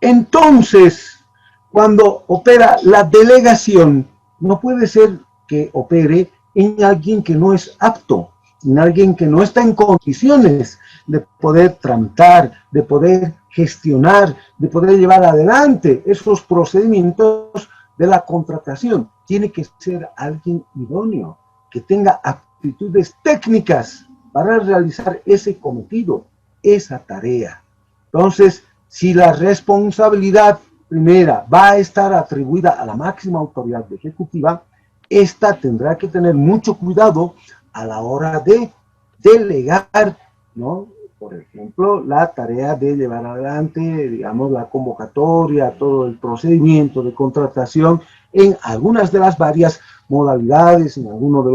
Entonces, cuando opera la delegación, no puede ser que opere en alguien que no es apto, en alguien que no está en condiciones de poder tramitar, de poder gestionar, de poder llevar adelante esos procedimientos de la contratación. Tiene que ser alguien idóneo, que tenga aptitudes técnicas para realizar ese cometido, esa tarea. Entonces, si la responsabilidad primera va a estar atribuida a la máxima autoridad ejecutiva, esta tendrá que tener mucho cuidado a la hora de delegar, ¿no?, por ejemplo, la tarea de llevar adelante, digamos, la convocatoria, todo el procedimiento de contratación en algunas de las varias modalidades, en algunos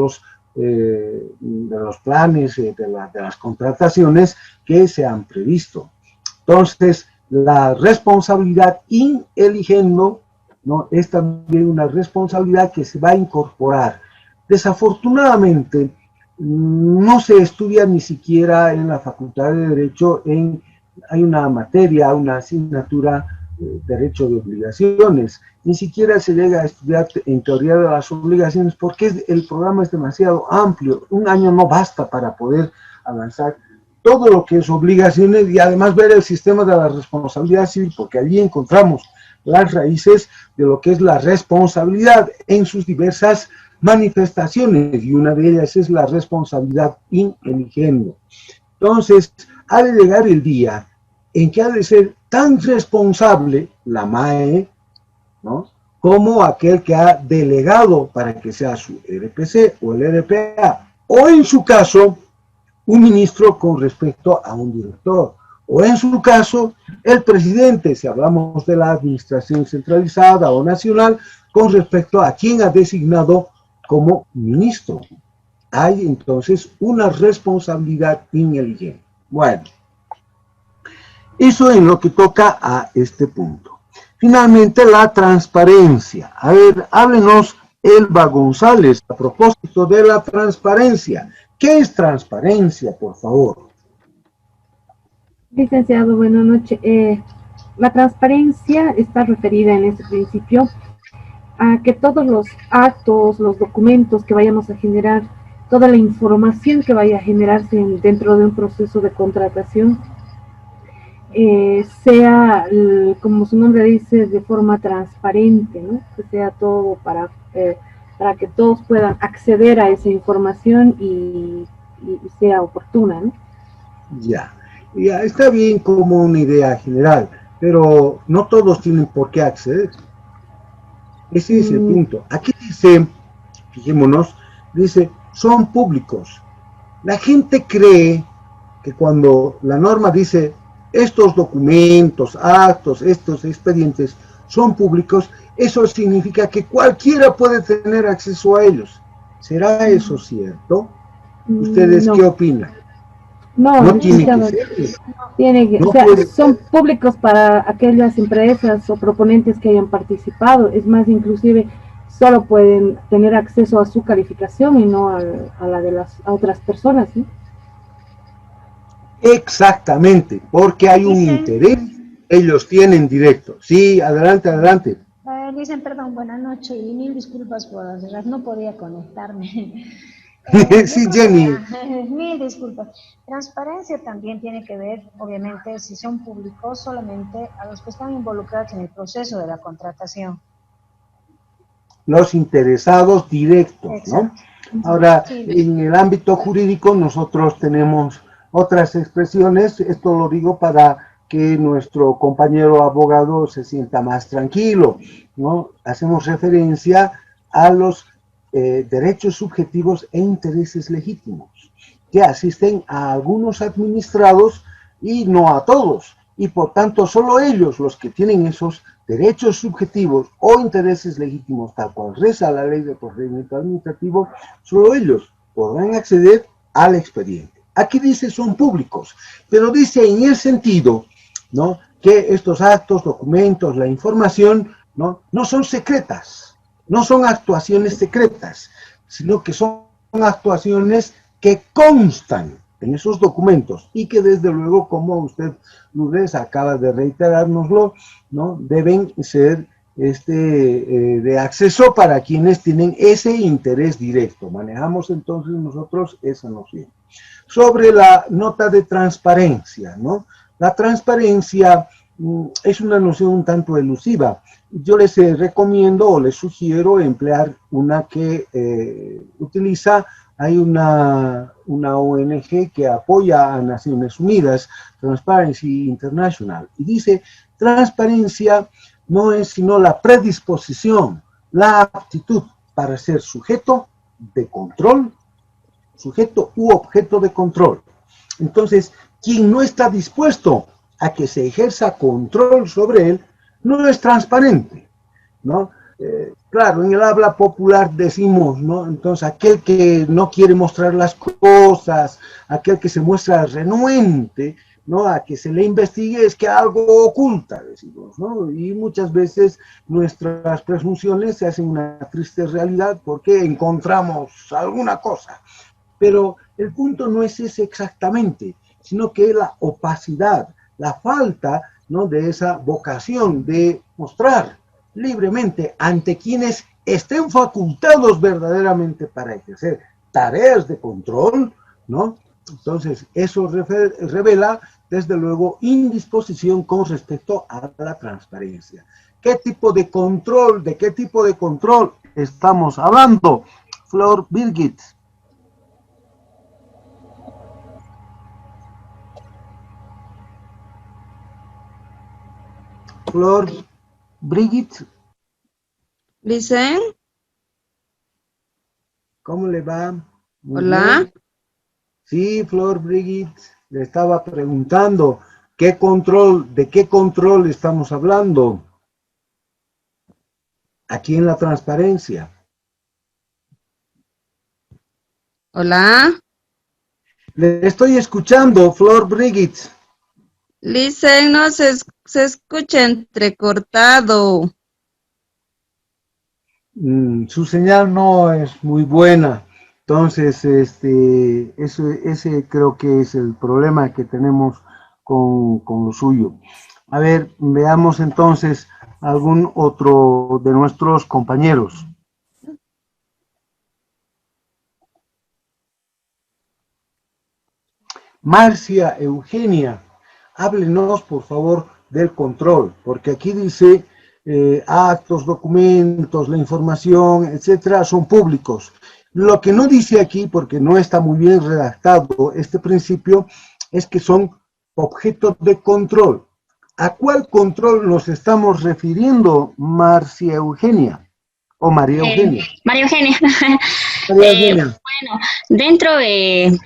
de los planes de las contrataciones que se han previsto. Entonces, la responsabilidad in eligendo, ¿no?, es también una responsabilidad que se va a incorporar. Desafortunadamente, no se estudia ni siquiera en la Facultad de Derecho, hay una materia, una asignatura, Derecho de Obligaciones. Ni siquiera se llega a estudiar en teoría de las obligaciones porque el programa es demasiado amplio. Un año no basta para poder avanzar todo lo que es obligaciones y además ver el sistema de la responsabilidad civil, porque allí encontramos las raíces de lo que es la responsabilidad en sus diversas manifestaciones, y una de ellas es la responsabilidad in eligendo. Entonces, ha de llegar el día en que ha de ser tan responsable la MAE, ¿no?, como aquel que ha delegado para que sea su RPC o el RPA, o en su caso, un ministro con respecto a un director, o en su caso, el presidente, si hablamos de la administración centralizada o nacional, con respecto a quien ha designado como ministro. Hay entonces una responsabilidad ineligente. Bueno, eso en lo que toca a este punto. Finalmente, la transparencia. A ver, háblenos Elba González a propósito de la transparencia. ¿Qué es transparencia, por favor? Licenciado, buenas noches. La transparencia está referida en este principio a que todos los actos, los documentos que vayamos a generar, toda la información que vaya a generarse dentro de un proceso de contratación, sea, como su nombre dice, de forma transparente, ¿no? Que sea todo para que todos puedan acceder a esa información y sea oportuna, ¿no? Ya, está bien como una idea general, pero no todos tienen por qué acceder. Ese es el punto. Aquí dice, fijémonos, dice, son públicos. La gente cree que cuando la norma dice estos documentos, actos, estos expedientes son públicos, eso significa que cualquiera puede tener acceso a ellos. ¿Será eso cierto? ¿Ustedes no. qué opinan? No, tiene que ser. O sea, son públicos para aquellas empresas o proponentes que hayan participado. Es más, inclusive solo pueden tener acceso a su calificación y no a la de las otras personas, ¿sí? Exactamente, porque hay un interés, ellos tienen directo. Sí, adelante, adelante. Dicen, perdón, buenas noches y mil disculpas por cerrar, no podía conectarme. Sí, Jenny. Mil disculpas. Transparencia también tiene que ver, obviamente, si son públicos, solamente a los que están involucrados en el proceso de la contratación. Los interesados directos, ¿no? Ahora, en el ámbito jurídico nosotros tenemos otras expresiones, esto lo digo para que nuestro compañero abogado se sienta más tranquilo, ¿no? Hacemos referencia a los derechos subjetivos e intereses legítimos, que asisten a algunos administrados y no a todos, y por tanto solo ellos, los que tienen esos derechos subjetivos o intereses legítimos, tal cual reza la ley de procedimiento administrativo, solo ellos podrán acceder al expediente. Aquí dice son públicos, pero dice en el sentido, ¿no?, que estos actos, documentos, la información, no son secretas, no son actuaciones secretas, sino que son actuaciones que constan en esos documentos y que desde luego, como usted, Lourdes, acaba de reiterárnoslo, ¿no?, deben ser de acceso para quienes tienen ese interés directo. Manejamos entonces nosotros esa noción. Sobre la nota de transparencia, ¿no? La transparencia es una noción un tanto elusiva. Yo les recomiendo o les sugiero emplear una que utiliza, hay una ONG que apoya a Naciones Unidas, Transparency International, y dice, transparencia no es sino la predisposición, la aptitud para ser sujeto de control, sujeto u objeto de control. Entonces, quien no está dispuesto a que se ejerza control sobre él, no es transparente, ¿no? Claro, en el habla popular decimos, ¿no? Entonces, aquel que no quiere mostrar las cosas, aquel que se muestra renuente, ¿no?, a que se le investigue, es que algo oculta, decimos, ¿no? Y muchas veces nuestras presunciones se hacen una triste realidad porque encontramos alguna cosa. Pero el punto no es ese exactamente, sino que la opacidad, la falta, ¿no?, de esa vocación de mostrar libremente ante quienes estén facultados verdaderamente para ejercer tareas de control, ¿no?, Entonces, eso revela, desde luego, indisposición con respecto a la transparencia. ¿Qué tipo de control, de qué tipo de control estamos hablando? Flor Birgit. Flor Brigitte. Listen. ¿Cómo le va? Muy Hola. bien. Sí, Flor Brigitte, le estaba preguntando qué control, de qué control estamos hablando aquí en la transparencia. Hola. Le estoy escuchando, Flor Brigitte. Listen, no se escucha entrecortado. Su señal no es muy buena. Entonces, ese creo que es el problema que tenemos con lo suyo. A ver, veamos entonces algún otro de nuestros compañeros. Marcia Eugenia, háblenos por favor del control, porque aquí dice actos, documentos, la información, etcétera, son públicos. Lo que no dice aquí, porque no está muy bien redactado este principio, es que son objetos de control. ¿A cuál control nos estamos refiriendo, Marcia Eugenia? O María Eugenia. María Eugenia. María Eugenia. Bueno, dentro de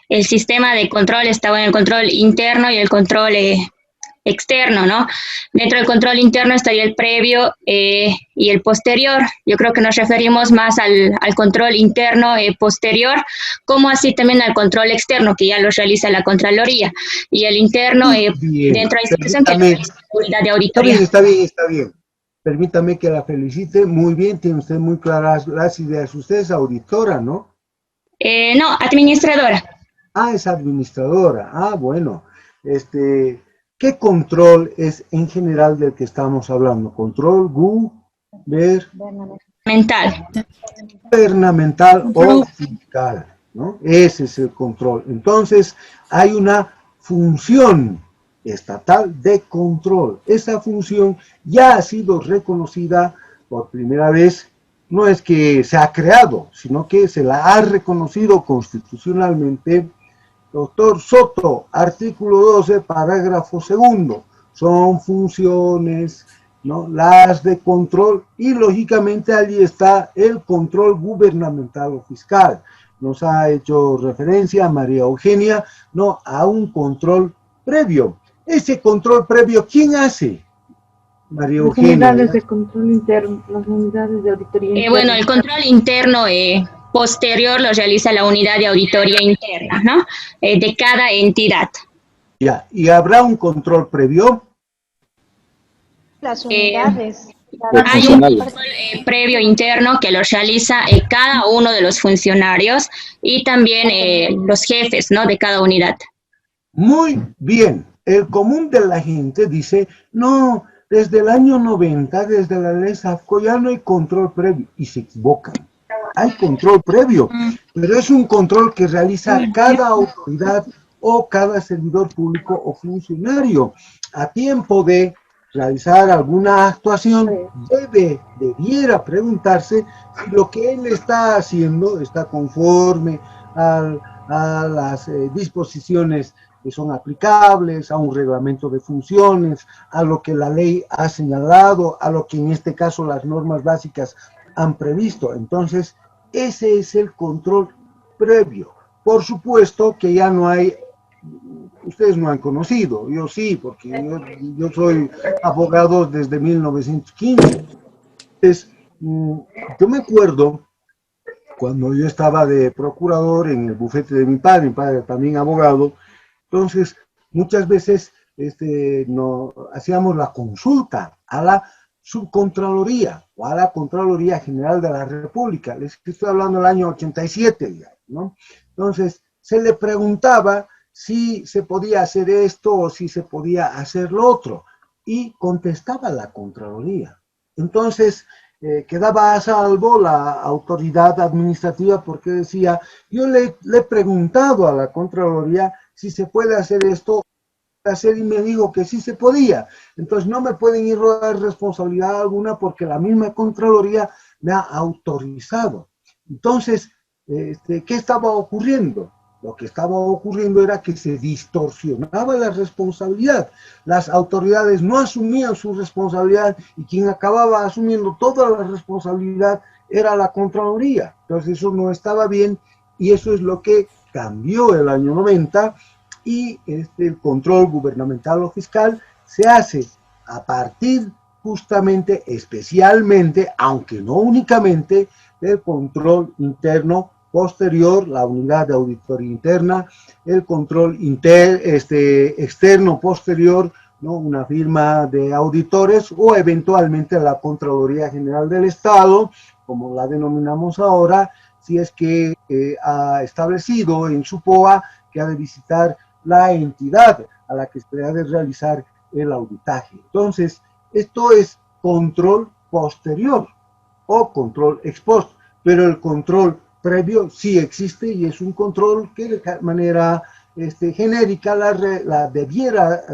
el sistema de control está el control interno y el control externo, ¿no? Dentro del control interno estaría el previo y el posterior. Yo creo que nos referimos más al control interno posterior, como así también al control externo, que ya lo realiza la Contraloría, y el interno dentro de la institución que realiza la unidad de auditoría. Está bien. Permítame que la felicite. Muy bien, tiene usted muy claras las ideas. Usted es auditora, ¿no? No, administradora. Ah, es administradora. Ah, bueno. ¿Qué control es en general del que estamos hablando? ¿Control gubernamental o fiscal, ¿no? Ese es el control. Entonces, hay una función estatal de control. Esa función ya ha sido reconocida por primera vez. No es que se ha creado, sino que se la ha reconocido constitucionalmente. Doctor Soto, artículo 12, parágrafo 2, son funciones, ¿no?, las de control, y lógicamente allí está el control gubernamental o fiscal. Nos ha hecho referencia María Eugenia, ¿no?, a un control previo. Ese control previo, ¿quién hace? María Eugenia. Las unidades de control interno, las unidades de auditoría interna. Bueno, el control interno posterior lo realiza la unidad de auditoría interna, ¿no? De cada entidad. Ya, ¿y habrá un control previo? Las unidades. Hay un control previo interno que lo realiza cada uno de los funcionarios y también los jefes, ¿no?, de cada unidad. Muy bien. El común de la gente dice, no, desde el año 90, desde la ley SAFCO, ya no hay control previo, y se equivocan. Hay control previo, pero es un control que realiza cada autoridad o cada servidor público o funcionario a tiempo de realizar alguna actuación. Debiera preguntarse si lo que él está haciendo está conforme a las disposiciones que son aplicables, a un reglamento de funciones, a lo que la ley ha señalado, a lo que en este caso las normas básicas han previsto. Entonces, ese es el control previo. Por supuesto que ya no hay, ustedes no han conocido, yo sí, porque yo soy abogado desde 1915. Entonces, yo me acuerdo cuando yo estaba de procurador en el bufete de mi padre también abogado. Entonces, muchas veces hacíamos la consulta a la Subcontraloría o a la Contraloría General de la República. Les estoy hablando del año 87, ¿no? Entonces, se le preguntaba si se podía hacer esto o si se podía hacer lo otro, y contestaba la Contraloría. Entonces, quedaba a salvo la autoridad administrativa porque decía, yo le he preguntado a la Contraloría si se puede hacer esto, y me dijo que sí se podía. Entonces no me pueden ir a dar responsabilidad alguna porque la misma Contraloría me ha autorizado. Entonces, ¿qué estaba ocurriendo? Lo que estaba ocurriendo era que se distorsionaba la responsabilidad. Las autoridades no asumían su responsabilidad y quien acababa asumiendo toda la responsabilidad era la Contraloría. Entonces eso no estaba bien y eso es lo que cambió el año 90 y el control gubernamental o fiscal se hace a partir justamente, especialmente, aunque no únicamente, del control interno posterior, la unidad de auditoría interna, el control externo posterior, ¿no? Una firma de auditores o eventualmente la Contraloría General del Estado, como la denominamos ahora, si es que ha establecido en su POA que ha de visitar la entidad a la que se ha de realizar el auditaje. Entonces, esto es control posterior o control ex post, pero el control previo sí existe y es un control que de manera genérica debiera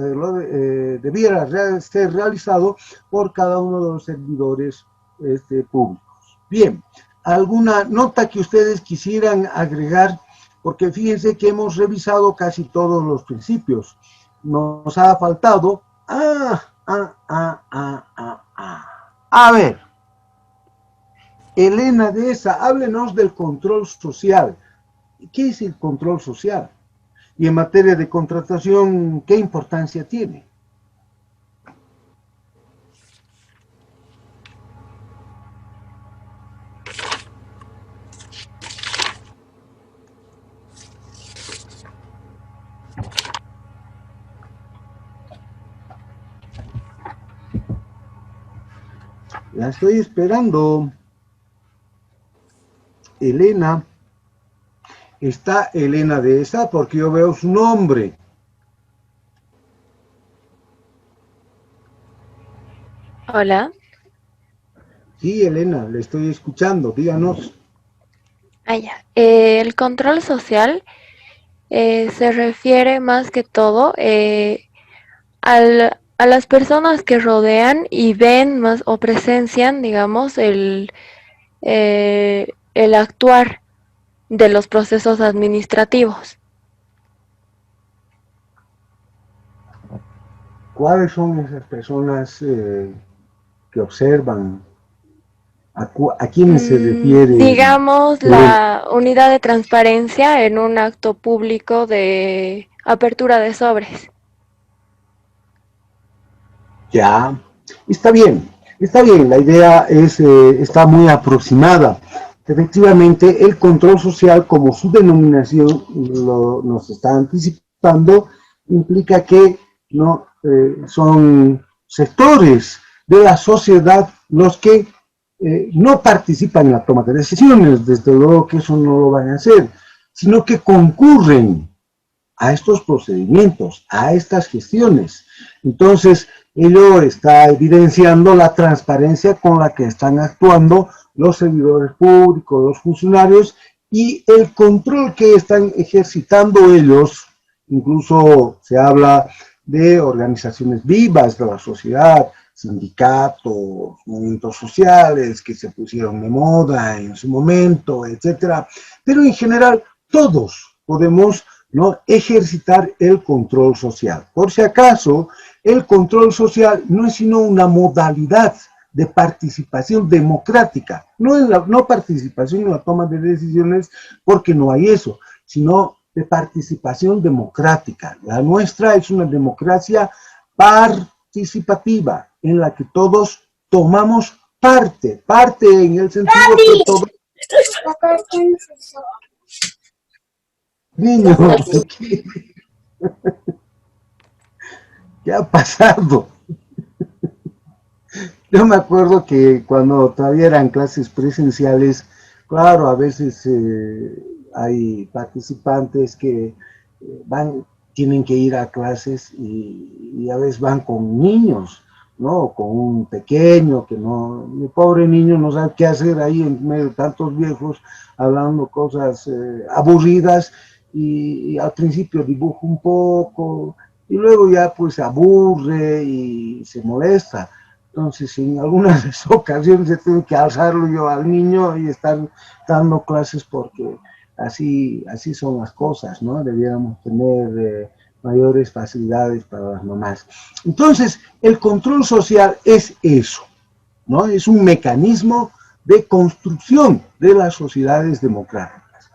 ser realizado por cada uno de los servidores públicos. Bien, ¿alguna nota que ustedes quisieran agregar? Porque fíjense que hemos revisado casi todos los principios. Nos ha faltado... A ver, Elena Dehesa, háblenos del control social. ¿Qué es el control social? Y en materia de contratación, ¿qué importancia tiene? La estoy esperando. Elena. Está Elena Dehesa porque yo veo su nombre. Hola. Sí, Elena, le estoy escuchando. Díganos. Ya. El control social se refiere más que todo a las personas que rodean y ven más o presencian, digamos, el actuar de los procesos administrativos. ¿Cuáles son esas personas que observan? ¿A quiénes se refiere? Digamos, la unidad de transparencia en un acto público de apertura de sobres. Ya, está bien, la idea está muy aproximada. Efectivamente, el control social, como su denominación nos está anticipando, implica que no son sectores de la sociedad los que no participan en la toma de decisiones, desde luego que eso no lo van a hacer, sino que concurren a estos procedimientos, a estas gestiones. Entonces, ello está evidenciando la transparencia con la que están actuando los servidores públicos, los funcionarios, y el control que están ejercitando ellos. Incluso se habla de organizaciones vivas de la sociedad, sindicatos, movimientos sociales que se pusieron de moda en su momento, etcétera. Pero en general, todos podemos ejercitar el control social. Por si acaso, el control social no es sino una modalidad de participación democrática, no participación en la toma de decisiones porque no hay eso, sino de participación democrática. La nuestra es una democracia participativa en la que todos tomamos parte en el sentido que todos... Niño, ¿qué ha pasado? Yo me acuerdo que cuando todavía eran clases presenciales, claro, a veces hay participantes que tienen que ir a clases y a veces van con niños, ¿no? Con un pequeño que no, el pobre niño no sabe qué hacer ahí en medio de tantos viejos hablando cosas aburridas, y al principio dibuja un poco y luego ya pues se aburre y se molesta. Entonces en algunas ocasiones se tiene que alzarlo yo al niño y estar dando clases, porque así son las cosas, ¿no? Debiéramos tener mayores facilidades para las mamás. Entonces, el control social es eso, ¿no? Es un mecanismo de construcción de las sociedades democráticas.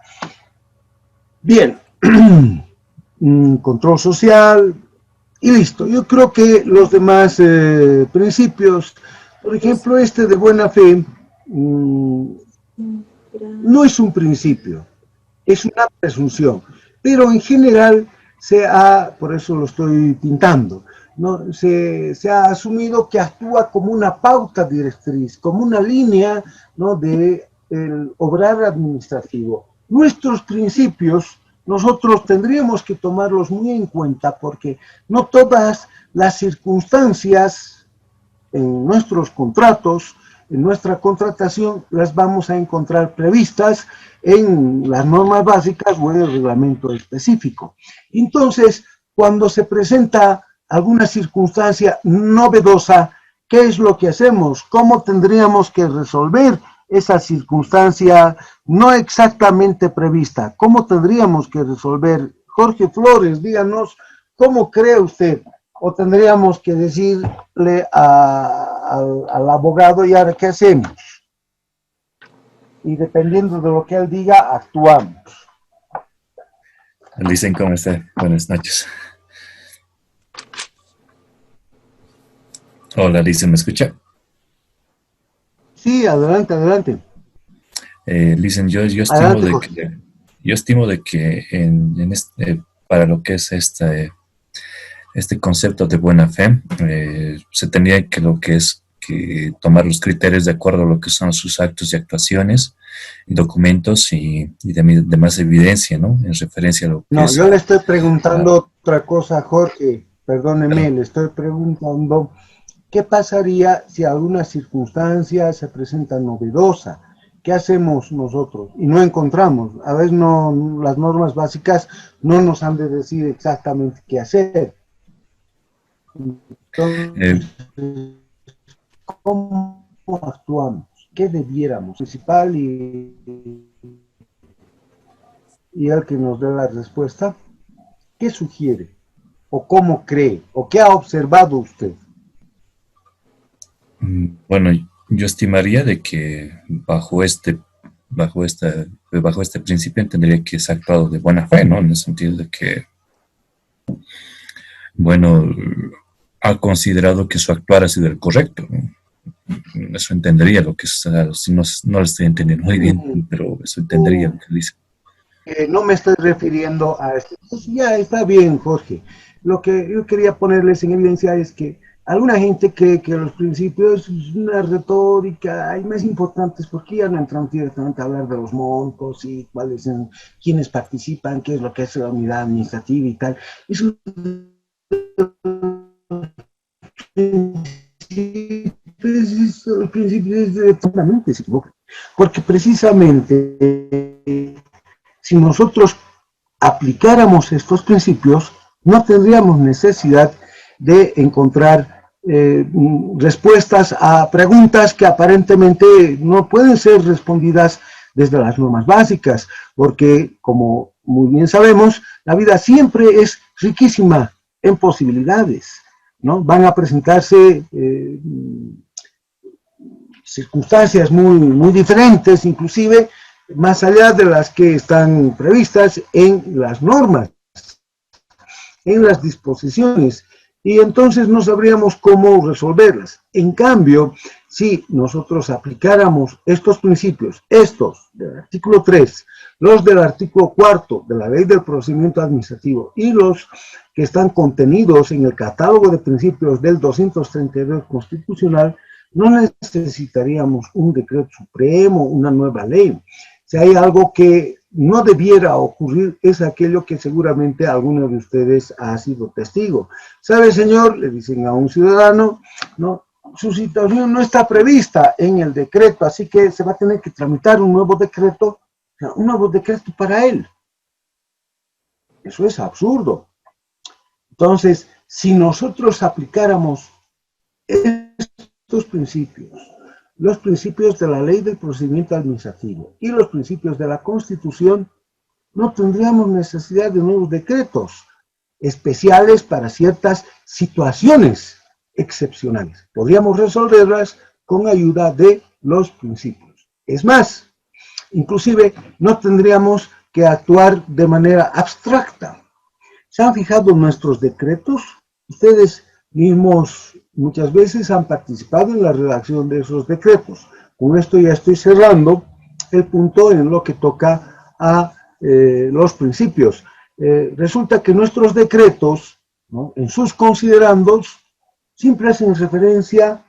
Bien, control social y listo. Yo creo que los demás principios, por ejemplo, este de buena fe, no es un principio, es una presunción, pero en general por eso lo estoy pintando, ¿no? Se ha asumido que actúa como una pauta directriz, como una línea, ¿no?, de el obrar administrativo. Nuestros principios, nosotros tendríamos que tomarlos muy en cuenta, porque no todas las circunstancias en nuestros contratos, en nuestra contratación, las vamos a encontrar previstas en las normas básicas o en el reglamento específico. Entonces, cuando se presenta alguna circunstancia novedosa, ¿qué es lo que hacemos? ¿Cómo tendríamos que resolver esa circunstancia no exactamente prevista? ¿Cómo tendríamos que resolver? Jorge Flores, díganos, ¿cómo cree usted? ¿O tendríamos que decirle al abogado, y ahora qué hacemos? Y dependiendo de lo que él diga, actuamos. Dicen, ¿cómo está? Buenas noches. Hola, Lisen, ¿me escucha? Sí, adelante, adelante. Lisen, yo estimo de que para lo que es este concepto de buena fe, se tendría que tomar los criterios de acuerdo a lo que son sus actos y actuaciones, y documentos y demás evidencia, ¿no? En referencia a lo que No, yo le estoy preguntando otra cosa, Jorge, perdóneme, le estoy preguntando qué pasaría si alguna circunstancia se presenta novedosa. ¿Qué hacemos nosotros? Y no encontramos, a veces no, las normas básicas no nos han de decir exactamente qué hacer. Entonces, ¿cómo actuamos? ¿Qué debiéramos? Principal y el que nos dé la respuesta, ¿qué sugiere? ¿O cómo cree? ¿O qué ha observado usted? Bueno, yo estimaría de que bajo este principio tendría que ser actuado de buena fe, ¿no? En el sentido de que, bueno, ha considerado que su actuar ha sido el correcto, ¿no? Eso entendería lo que es, si no lo estoy entendiendo muy bien, pero eso entendería lo que dice. No me estoy refiriendo a esto. Pues ya está bien, Jorge. Lo que yo quería ponerles en evidencia es que alguna gente cree que los principios es una retórica, hay más importantes, porque ya no entran directamente a hablar de los montos y quiénes participan, qué es lo que es la unidad administrativa y tal. Eso los principios totalmente se equivocan, porque precisamente si nosotros aplicáramos estos principios, no tendríamos necesidad de encontrar respuestas a preguntas que aparentemente no pueden ser respondidas desde las normas básicas, porque, como muy bien sabemos, la vida siempre es riquísima en posibilidades, ¿no? Van a presentarse circunstancias muy diferentes, inclusive más allá de las que están previstas en las normas, en las disposiciones, y entonces no sabríamos cómo resolverlas. En cambio, si nosotros aplicáramos estos principios, estos del artículo 3, los del artículo 4 de la Ley del Procedimiento Administrativo y los que están contenidos en el catálogo de principios del 232 constitucional, no necesitaríamos un decreto supremo, una nueva ley. Si hay algo que no debiera ocurrir es aquello que seguramente alguno de ustedes ha sido testigo. ¿Sabe, señor? Le dicen a un ciudadano, ¿no? Su situación no está prevista en el decreto, así que se va a tener que tramitar un nuevo decreto para él. Eso es absurdo. Entonces, si nosotros aplicáramos estos principios, los principios de la ley del procedimiento administrativo y los principios de la Constitución, no tendríamos necesidad de nuevos decretos especiales para ciertas situaciones excepcionales. Podríamos resolverlas con ayuda de los principios. Es más, inclusive no tendríamos que actuar de manera abstracta. ¿Se han fijado en nuestros decretos? Ustedes mismos muchas veces han participado en la redacción de esos decretos. Con esto ya estoy cerrando el punto en lo que toca a los principios. Resulta que nuestros decretos, ¿no?, en sus considerandos, siempre hacen referencia,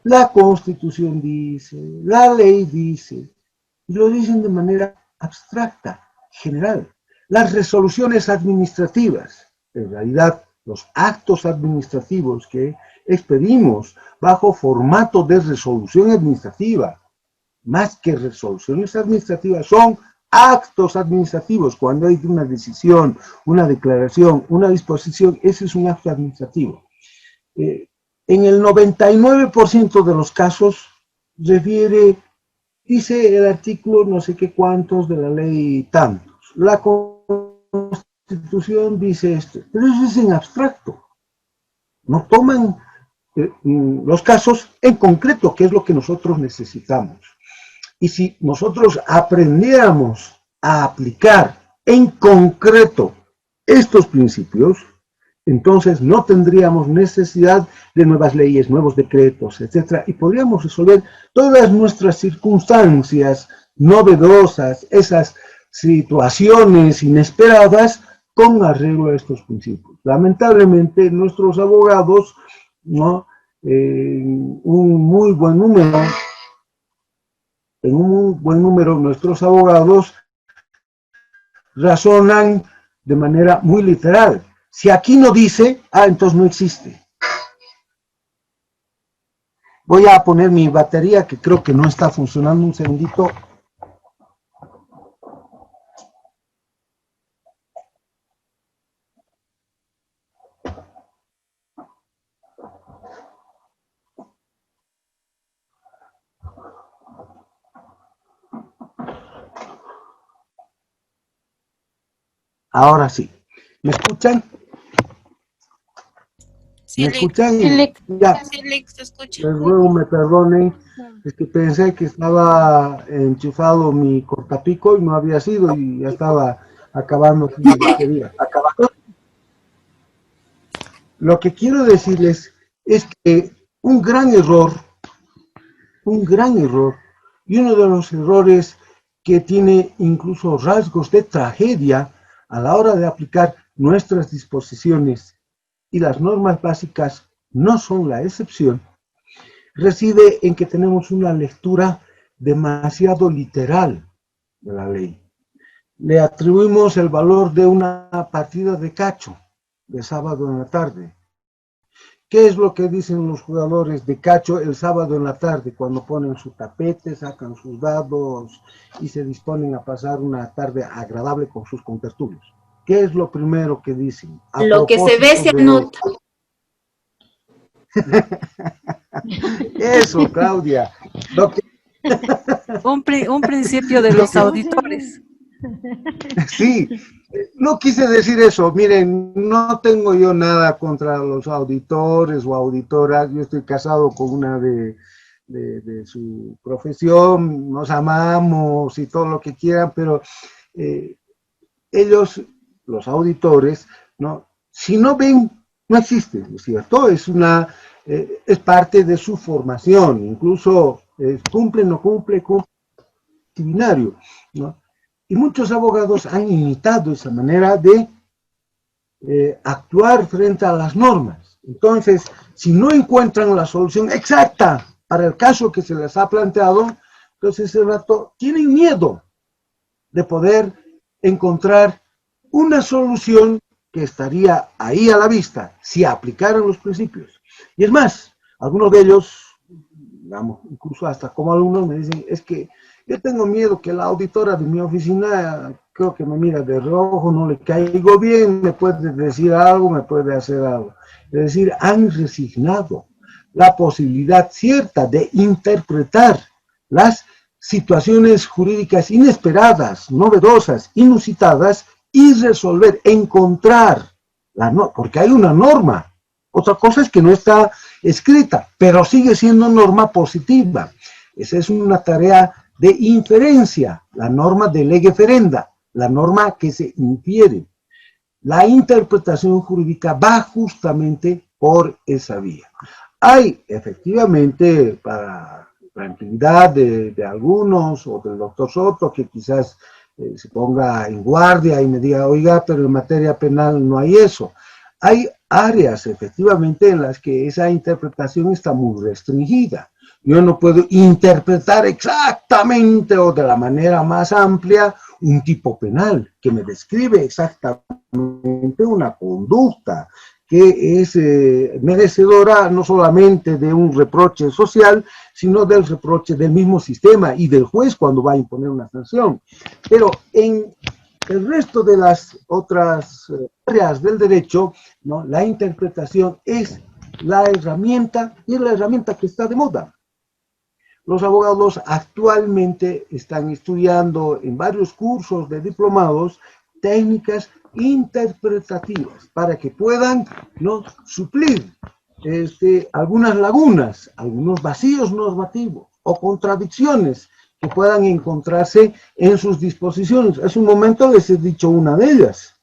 la Constitución dice, la ley dice, y lo dicen de manera abstracta, general. Las resoluciones administrativas, en realidad los actos administrativos que expedimos bajo formato de resolución administrativa, más que resoluciones administrativas, son actos administrativos. Cuando hay una decisión, una declaración, una disposición, ese es un acto administrativo. En el 99% de los casos dice el artículo no sé qué cuántos de la ley tantos. La Constitución dice esto, pero eso es en abstracto. No toman los casos en concreto, que es lo que nosotros necesitamos. Y si nosotros aprendiéramos a aplicar en concreto estos principios, entonces no tendríamos necesidad de nuevas leyes, nuevos decretos, etc. Y podríamos resolver todas nuestras circunstancias novedosas, esas situaciones inesperadas, con arreglo a estos principios. Lamentablemente, nuestros abogados, ¿no?, en un muy buen número, nuestros abogados razonan de manera muy literal. Si aquí no dice, entonces no existe. Voy a poner mi batería, que creo que no está funcionando, un segundito. Ahora sí. ¿Me escuchan? Sí, ¿Me escuchan? Ya. Sí, Lick, se escucha. Les ruego me perdonen, es que pensé que estaba enchufado mi cortapico y no había sido, y ya estaba acabando la batería. Lo que quiero decirles es que un gran error, y uno de los errores que tiene incluso rasgos de tragedia a la hora de aplicar nuestras disposiciones, y las normas básicas no son la excepción, reside en que tenemos una lectura demasiado literal de la ley. Le atribuimos el valor de una partida de cacho de sábado en la tarde. ¿Qué es lo que dicen los jugadores de cacho el sábado en la tarde, cuando ponen su tapete, sacan sus dados y se disponen a pasar una tarde agradable con sus contertulios? ¿Qué es lo primero que dicen? Lo que se ve se anota. Eso, Claudia. Un principio de los auditores. Sí, no quise decir eso. Miren, no tengo yo nada contra los auditores o auditoras. Yo estoy casado con una de su profesión, nos amamos y todo lo que quieran, pero ellos, los auditores, ¿no?, si no ven, no existe, ¿no es cierto? Es parte de su formación, incluso cumple, no cumple, binario, ¿no? Y muchos abogados han imitado esa manera de actuar frente a las normas. Entonces, si no encuentran la solución exacta para el caso que se les ha planteado, entonces ese rato tienen miedo de poder encontrar una solución que estaría ahí a la vista si aplicaran los principios. Y es más, algunos de ellos, digamos, incluso hasta como alumnos me dicen, es que yo tengo miedo que la auditora de mi oficina creo que me mira de rojo, no le caigo bien, me puede decir algo, me puede hacer algo. Es decir, han resignado la posibilidad cierta de interpretar las situaciones jurídicas inesperadas, novedosas, inusitadas, y resolver, encontrar la norma, porque hay una norma. Otra cosa es que no está escrita, pero sigue siendo norma positiva. Esa es una tarea de inferencia, la norma de lege ferenda, la norma que se infiere. La interpretación jurídica va justamente por esa vía. Hay efectivamente, para tranquilidad de algunos o del doctor Soto, que quizás se ponga en guardia y me diga, oiga, pero en materia penal no hay eso. Hay áreas efectivamente en las que esa interpretación está muy restringida. Yo no puedo interpretar exactamente o de la manera más amplia un tipo penal que me describe exactamente una conducta que es merecedora no solamente de un reproche social, sino del reproche del mismo sistema y del juez cuando va a imponer una sanción. Pero en el resto de las otras áreas del derecho, ¿no?, la interpretación es la herramienta, y es la herramienta que está de moda. Los abogados actualmente están estudiando en varios cursos de diplomados técnicas interpretativas para que puedan, ¿no?, suplir algunas lagunas, algunos vacíos normativos o contradicciones que puedan encontrarse en sus disposiciones. Hace un momento les he dicho una de ellas.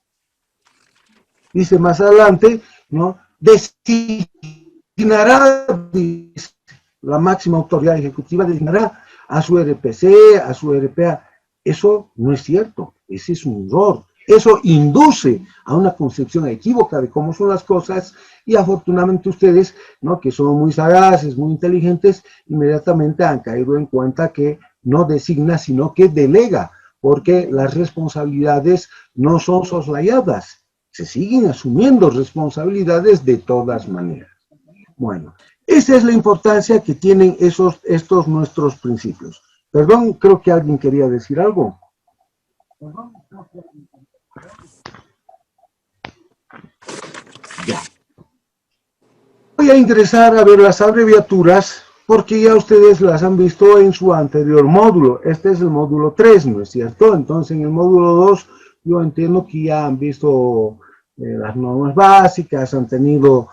Dice más adelante, ¿no?, designará, la máxima autoridad ejecutiva designará a su RPC, a su RPA. Eso no es cierto, ese es un error. Eso induce a una concepción equívoca de cómo son las cosas y afortunadamente ustedes, ¿no?, que son muy sagaces, muy inteligentes, inmediatamente han caído en cuenta que no designa, sino que delega, porque las responsabilidades no son soslayadas, se siguen asumiendo responsabilidades de todas maneras. Bueno, esa es la importancia que tienen estos nuestros principios. Perdón, creo que alguien quería decir algo. Ya. Voy a ingresar a ver las abreviaturas porque ya ustedes las han visto en su anterior módulo. Este es el módulo 3, ¿no es cierto? Entonces en el módulo 2 yo entiendo que ya han visto las normas básicas, han tenido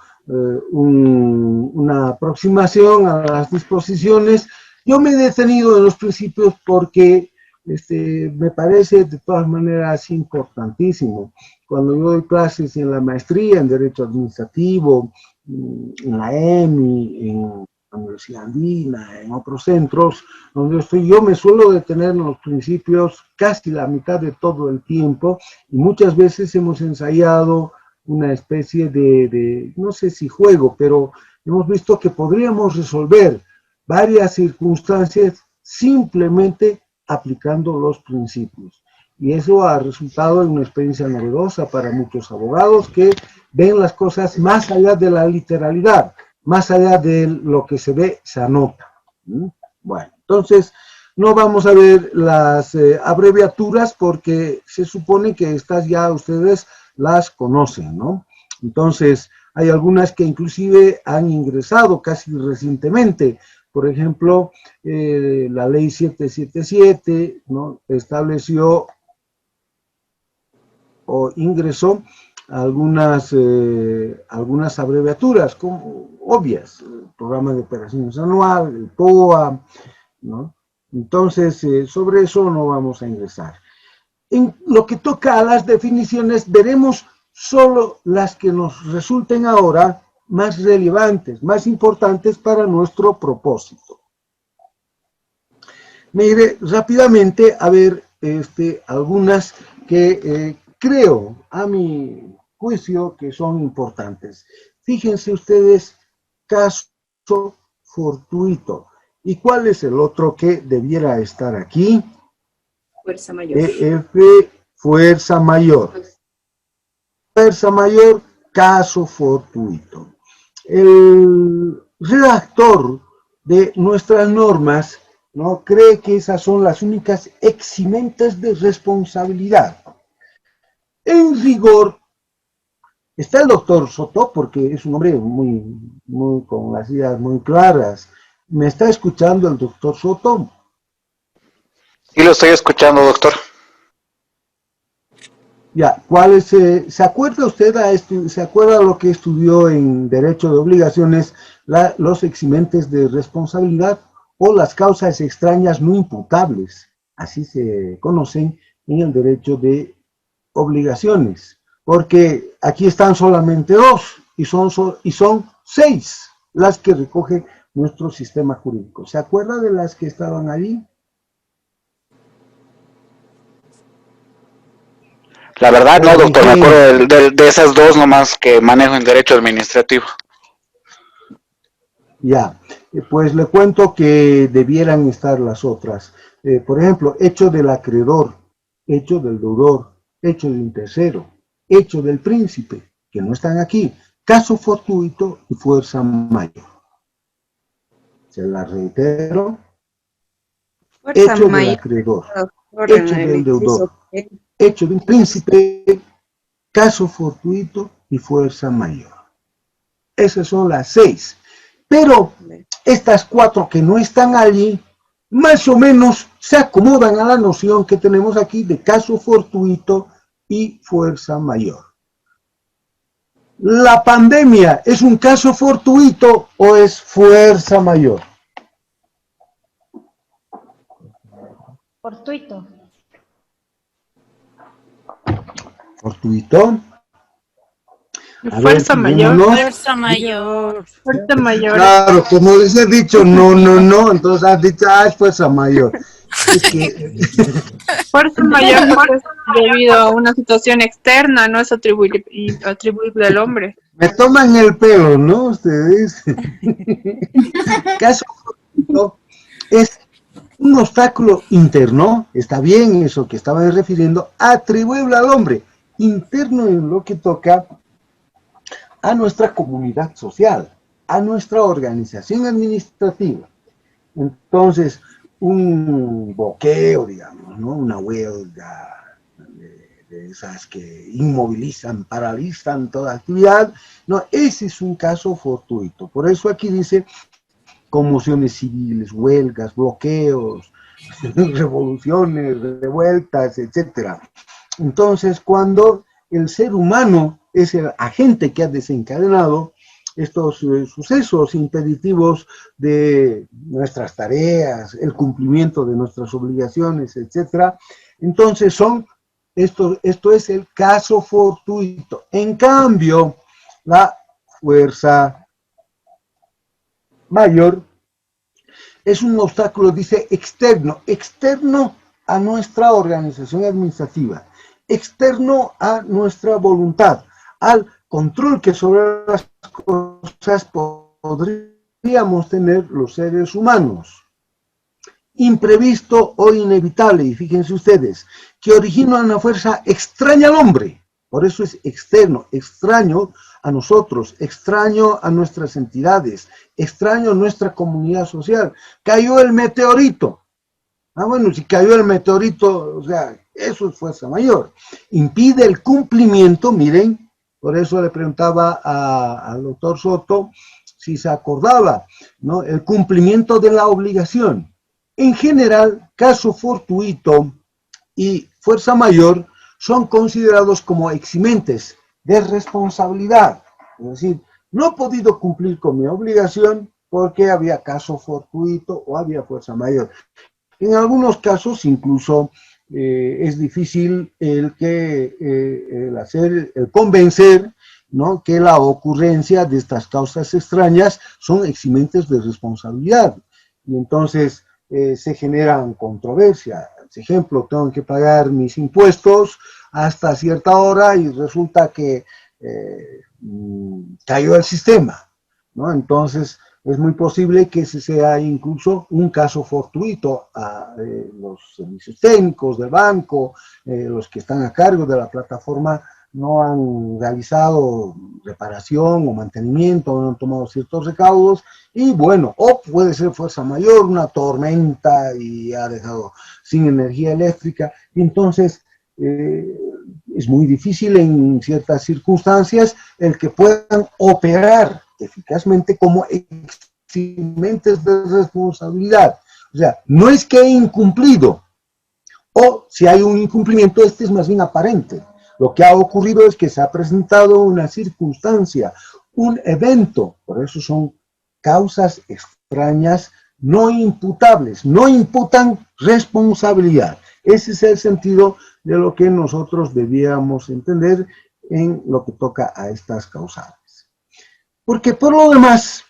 una aproximación a las disposiciones. Yo me he detenido en los principios porque me parece de todas maneras importantísimo. Cuando yo doy clases en la maestría en Derecho Administrativo, en la EMI, en la Universidad Andina, en otros centros donde estoy, yo me suelo detener en los principios casi la mitad de todo el tiempo y muchas veces hemos ensayado una especie de no sé si juego, pero hemos visto que podríamos resolver varias circunstancias simplemente aplicando los principios. Y eso ha resultado en una experiencia novedosa para muchos abogados que ven las cosas más allá de la literalidad, más allá de lo que se ve, se anota. Bueno, entonces no vamos a ver las abreviaturas porque se supone que estas ya ustedes las conocen, ¿no? Entonces, hay algunas que inclusive han ingresado casi recientemente. Por ejemplo, la ley 777, ¿no?, estableció o ingresó algunas abreviaturas como obvias, el programa de operaciones anual, el POA, ¿no? Entonces, sobre eso no vamos a ingresar. En lo que toca a las definiciones, veremos solo las que nos resulten ahora más relevantes, más importantes para nuestro propósito. Me iré rápidamente a ver algunas que creo, a mi juicio, que son importantes. Fíjense ustedes, caso fortuito. ¿Y cuál es el otro que debiera estar aquí? Fuerza mayor. EF, fuerza mayor. Fuerza mayor, caso fortuito. El redactor de nuestras normas, ¿no?, cree que esas son las únicas eximentes de responsabilidad. En rigor, está el doctor Soto, porque es un hombre con las ideas muy claras. ¿Me está escuchando el doctor Soto? Sí, lo estoy escuchando, doctor. Ya, ¿se acuerda usted se acuerda lo que estudió en Derecho de Obligaciones, los eximentes de responsabilidad o las causas extrañas no imputables? Así se conocen en el Derecho de Obligaciones, porque aquí están solamente dos y son 6 las que recoge nuestro sistema jurídico. ¿Se acuerda de las que estaban allí? La verdad no, doctor, me acuerdo de esas dos nomás que manejo en derecho administrativo. Ya, pues le cuento que debieran estar las otras. Por ejemplo, hecho del acreedor, hecho del deudor, hecho de un tercero, hecho del príncipe, que no están aquí, caso fortuito y fuerza mayor. Se la reitero. Hecho del acreedor, hecho del deudor, hecho de un príncipe, caso fortuito y fuerza mayor. Esas son las 6. Pero estas 4 que no están allí, más o menos se acomodan a la noción que tenemos aquí de caso fortuito y fuerza mayor. ¿La pandemia es un caso fortuito o es fuerza mayor? Fortuito. ¿Fortuito? Fuerza mayor. Fuerza mayor. Fuerza mayor. Claro, como les he dicho, no, entonces has dicho, es fuerza mayor. Es que... Fuerza mayor es debido a una situación externa, no es atribuible al hombre. Me toman el pelo, ¿no? Ustedes. Caso fortuito es un obstáculo interno, está bien eso que estaba refiriendo, atribuible al hombre, interno en lo que toca a nuestra comunidad social, a nuestra organización administrativa. Entonces, un bloqueo, digamos, ¿no?, una huelga de esas que inmovilizan, paralizan toda actividad, no, ese es un caso fortuito. Por eso aquí dice conmociones civiles, huelgas, bloqueos, revoluciones, revueltas, etc. Entonces, cuando el ser humano es el agente que ha desencadenado estos sucesos impeditivos de nuestras tareas, el cumplimiento de nuestras obligaciones, etc. Entonces esto es el caso fortuito. En cambio, la fuerza mayor es un obstáculo, dice, externo a nuestra organización administrativa, externo a nuestra voluntad, al control que sobre las cosas podríamos tener los seres humanos. Imprevisto o inevitable, y fíjense ustedes, que origina una fuerza extraña al hombre, por eso es externo, extraño a nosotros, extraño a nuestras entidades, extraño a nuestra comunidad social. Cayó el meteorito. Bueno, si cayó el meteorito, o sea, eso es fuerza mayor. Impide el cumplimiento, miren, por eso le preguntaba al doctor Soto si se acordaba, ¿no?, el cumplimiento de la obligación. En general, caso fortuito y fuerza mayor son considerados como eximentes de responsabilidad. Es decir, no he podido cumplir con mi obligación porque había caso fortuito o había fuerza mayor. En algunos casos incluso es difícil el convencer, ¿no?, que la ocurrencia de estas causas extrañas son eximentes de responsabilidad. Y entonces se generan controversias. Por ejemplo, tengo que pagar mis impuestos hasta cierta hora y resulta que cayó el sistema, ¿no? Entonces Es muy posible que ese sea incluso un caso fortuito a los servicios técnicos del banco, los que están a cargo de la plataforma no han realizado reparación o mantenimiento, no han tomado ciertos recaudos, y bueno, o puede ser fuerza mayor, una tormenta y ha dejado sin energía eléctrica, y entonces es muy difícil en ciertas circunstancias el que puedan operar eficazmente como eximentes de responsabilidad. O sea, no es que he incumplido, o si hay un incumplimiento, este es más bien aparente. Lo que ha ocurrido es que se ha presentado una circunstancia, un evento, por eso son causas extrañas no imputables, no imputan responsabilidad. Ese es el sentido de lo que nosotros debíamos entender en lo que toca a estas causales. Porque por lo demás,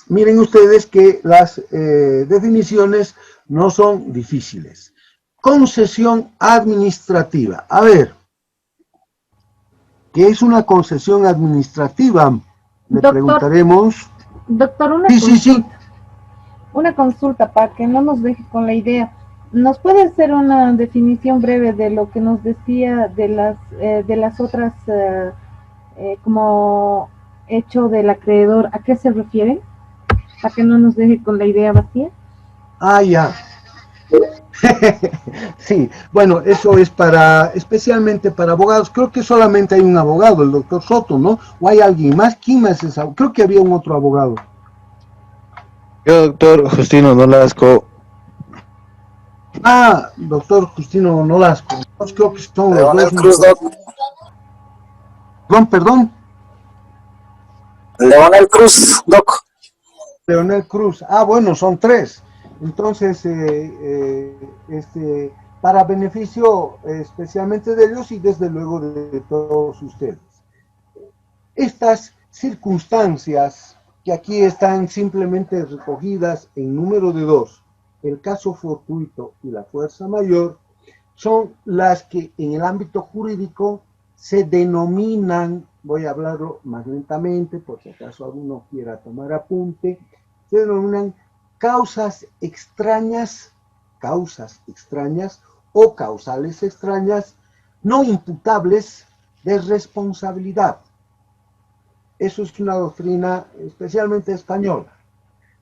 miren ustedes que las definiciones no son difíciles. Concesión administrativa. A ver, ¿qué es una concesión administrativa? Le preguntaremos. Doctor, una consulta para que no nos deje con la idea. ¿Nos puede hacer una definición breve de lo que nos decía de las otras, como hecho del acreedor? ¿A qué se refiere? Para que no nos deje con la idea vacía. Ah, ya. Sí, bueno, eso es especialmente para abogados. Creo que solamente hay un abogado, el doctor Soto, ¿no? ¿O hay alguien más? ¿Quién más es? Creo que había un otro abogado. Yo, doctor Justino Nolasco. Ah, doctor Justino Nolasco. Entonces creo que son los Leonel dos. Cruz, doc. Perdón. Leonel Cruz, doc. Leonel Cruz. Ah, bueno, son tres. Entonces, para beneficio especialmente de ellos y desde luego de todos ustedes. Estas circunstancias que aquí están simplemente recogidas en número de 2, el caso fortuito y la fuerza mayor, son las que en el ámbito jurídico se denominan, voy a hablarlo más lentamente por si acaso alguno quiera tomar apunte, se denominan causas extrañas o causales extrañas no imputables de responsabilidad. Eso es una doctrina especialmente española,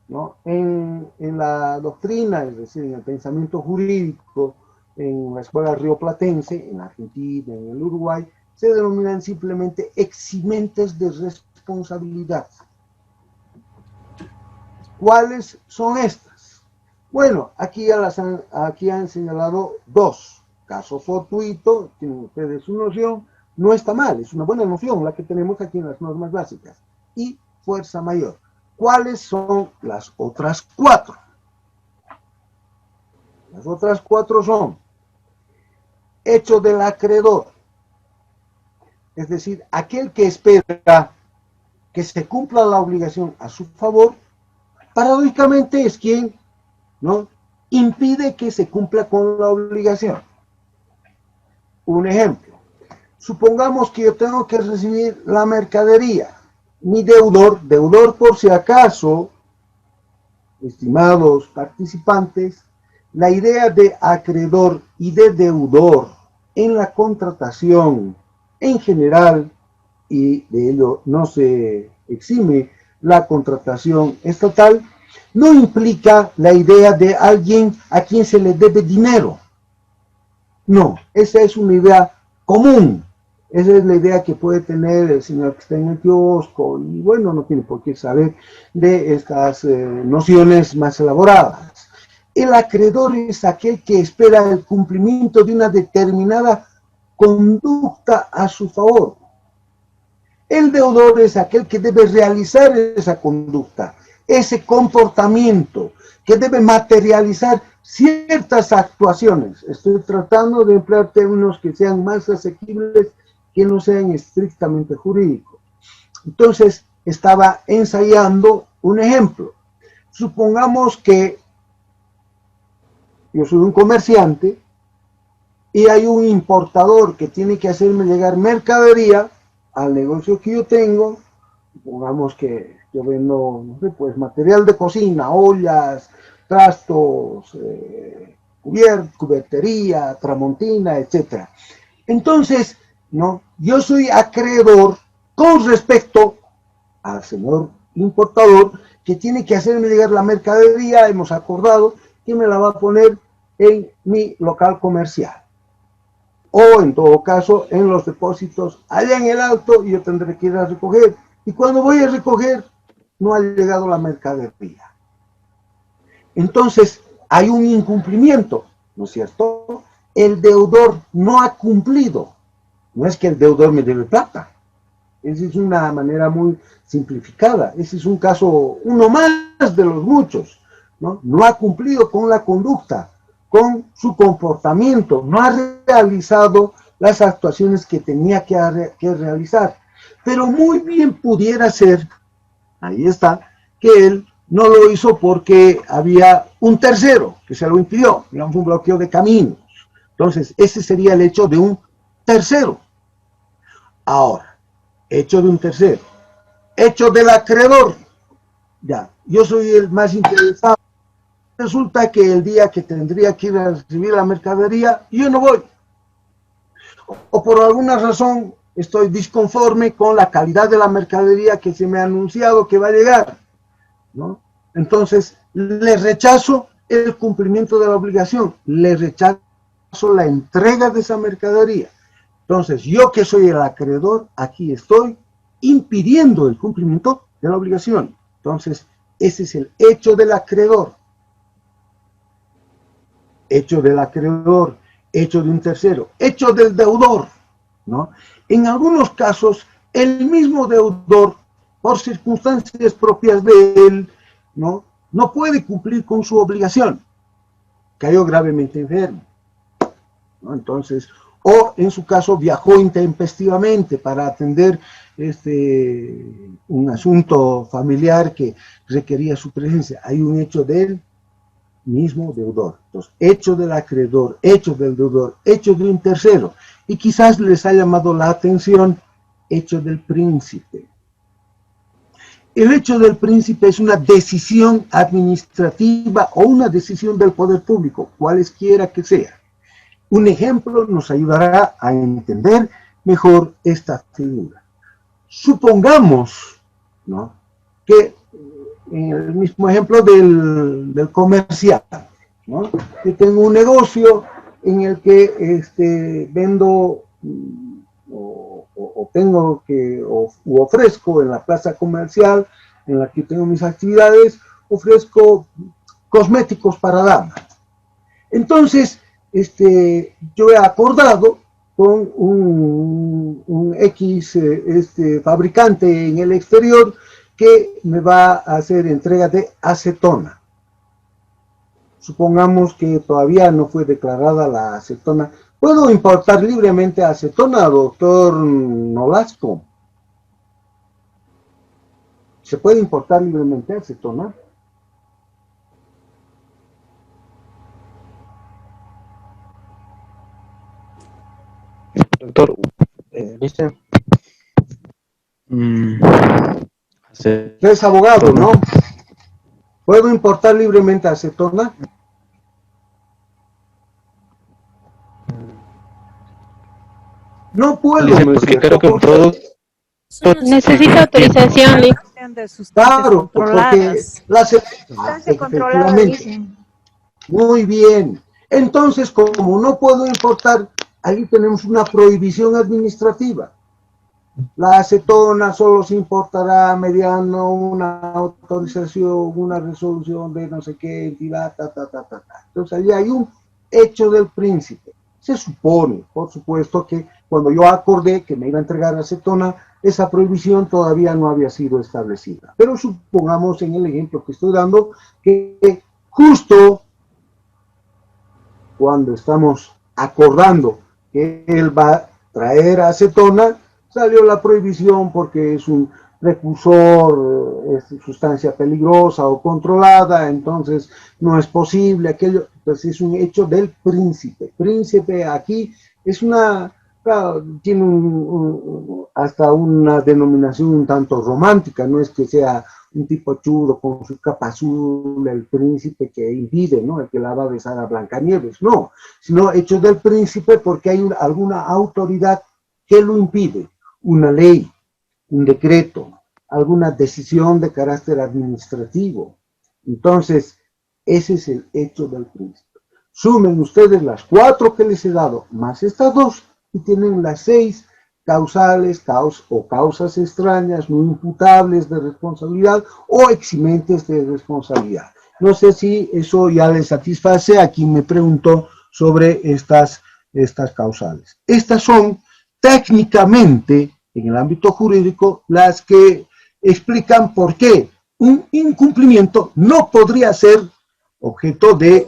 ¿no? En la doctrina, es decir, en el pensamiento jurídico, en la escuela rioplatense, en Argentina, en el Uruguay, se denominan simplemente eximentes de responsabilidad. ¿Cuáles son estas? Bueno, aquí han señalado dos. Caso fortuito, tienen ustedes su noción, no está mal, es una buena noción la que tenemos aquí en las normas básicas. Y fuerza mayor. ¿Cuáles son las otras 4? Las otras 4 son hecho del acreedor, es decir, aquel que espera que se cumpla la obligación a su favor, paradójicamente es quien, ¿no?, impide que se cumpla con la obligación. Un ejemplo, supongamos que yo tengo que recibir la mercadería, mi deudor por si acaso, estimados participantes, la idea de acreedor y de deudor en la contratación en general, y de ello no se exime la contratación estatal, no implica la idea de alguien a quien se le debe dinero. No, esa es una idea común. Esa es la idea que puede tener el señor que está en el kiosco, y bueno, no tiene por qué saber de estas nociones más elaboradas. El acreedor es aquel que espera el cumplimiento de una determinada conducta a su favor. El deudor es aquel que debe realizar esa conducta, ese comportamiento, que debe materializar ciertas actuaciones. Estoy tratando de emplear términos que sean más asequibles, que no sean estrictamente jurídicos. Entonces, estaba ensayando un ejemplo. Supongamos que yo soy un comerciante y hay un importador que tiene que hacerme llegar mercadería al negocio que yo tengo, supongamos que yo vendo, no sé, pues material de cocina, ollas, trastos, cubertería, tramontina, etcétera. Entonces, ¿no? Yo soy acreedor con respecto al señor importador que tiene que hacerme llegar la mercadería, hemos acordado que me la va a poner en mi local comercial. O en todo caso en los depósitos allá en el alto y yo tendré que ir a recoger. Y cuando voy a recoger no ha llegado la mercadería. Entonces hay un incumplimiento, ¿no es cierto? El deudor no ha cumplido. No es que el deudor me debe plata. Esa es una manera muy simplificada. Ese es un caso, uno más de los muchos, ¿no? No ha cumplido con la conducta, con su comportamiento, no ha realizado las actuaciones que tenía que realizar. Pero muy bien pudiera ser, ahí está, que él no lo hizo porque había un tercero que se lo impidió, digamos un bloqueo de caminos. Entonces, ese sería el hecho de un tercero. Ahora, hecho de un tercero, hecho del acreedor, ya, yo soy el más interesado. Resulta que el día que tendría que ir a recibir la mercadería, yo no voy. O por alguna razón estoy disconforme con la calidad de la mercadería que se me ha anunciado que va a llegar, ¿no? Entonces, le rechazo el cumplimiento de la obligación, le rechazo la entrega de esa mercadería. Entonces, yo que soy el acreedor, aquí estoy impidiendo el cumplimiento de la obligación. Entonces, ese es el hecho del acreedor. Hecho del acreedor, hecho de un tercero, hecho del deudor, ¿no? En algunos casos, el mismo deudor, por circunstancias propias de él, ¿no? No puede cumplir con su obligación. Cayó gravemente enfermo, ¿no? Entonces, o en su caso viajó intempestivamente para atender un asunto familiar que requería su presencia. Hay un hecho de él mismo deudor. Entonces, hecho del acreedor, hecho del deudor, hecho de un tercero. Y quizás les ha llamado la atención, hecho del príncipe. El hecho del príncipe es una decisión administrativa o una decisión del poder público, cualesquiera que sea. Un ejemplo nos ayudará a entender mejor esta figura. Supongamos, ¿no?, que en el mismo ejemplo del comercial, ¿no?, que tengo un negocio en el que vendo o tengo que ofrezco en la plaza comercial en la que tengo mis actividades, ofrezco cosméticos para damas. Entonces, yo he acordado con un X fabricante en el exterior que me va a hacer entrega de acetona. Supongamos que todavía no fue declarada la acetona. ¿Puedo importar libremente acetona, doctor Nolasco? ¿Se puede importar libremente acetona? Doctor, ¿viste? Es abogado, ¿no? ¿Puedo importar libremente acetona? No puedo, Dice, porque creo que un producto Necesita autorización, Lee. Claro, porque la Sustancia controlada, dicen. Muy bien. Entonces, como no puedo importar, ahí tenemos una prohibición administrativa. La acetona solo se importará mediante una autorización, una resolución de no sé qué entidad, Entonces, allí hay un hecho del príncipe. Se supone, por supuesto, que cuando yo acordé que me iba a entregar acetona, esa prohibición todavía no había sido establecida. Pero supongamos en el ejemplo que estoy dando que justo cuando estamos acordando que él va a traer acetona, salió la prohibición porque es un precursor, es sustancia peligrosa o controlada, entonces no es posible aquello. Entonces es un hecho del príncipe. Príncipe aquí es una claro, tiene hasta una denominación un tanto romántica, no es que sea un tipo chulo con su capa azul, el príncipe que impide, ¿no? El que la va a besar a Blancanieves, no, sino hecho del príncipe porque hay alguna autoridad que lo impide, una ley, un decreto, alguna decisión de carácter administrativo. Entonces, ese es el hecho del príncipe. Sumen ustedes las 4 que les he dado, más estas 2, y tienen las 6 causales o causas extrañas, no imputables de responsabilidad o eximentes de responsabilidad. No sé si eso ya les satisface a quien me preguntó sobre estas causales. Estas son técnicamente, en el ámbito jurídico, las que explican por qué un incumplimiento no podría ser objeto de,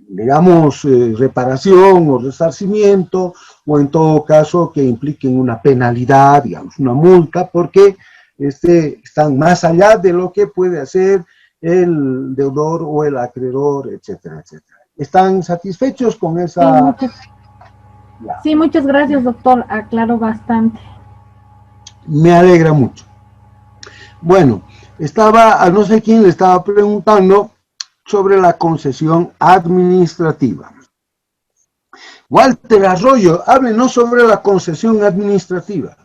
digamos, reparación o resarcimiento, o en todo caso que impliquen una penalidad, digamos, una multa, porque están más allá de lo que puede hacer el deudor o el acreedor, etcétera, etcétera. ¿Están satisfechos con esa...? Sí, muchas gracias, doctor. Aclaro bastante. Me alegra mucho. Bueno, a no sé quién le estaba preguntando sobre la concesión administrativa. Walter Arroyo, háblenos sobre la concesión administrativa.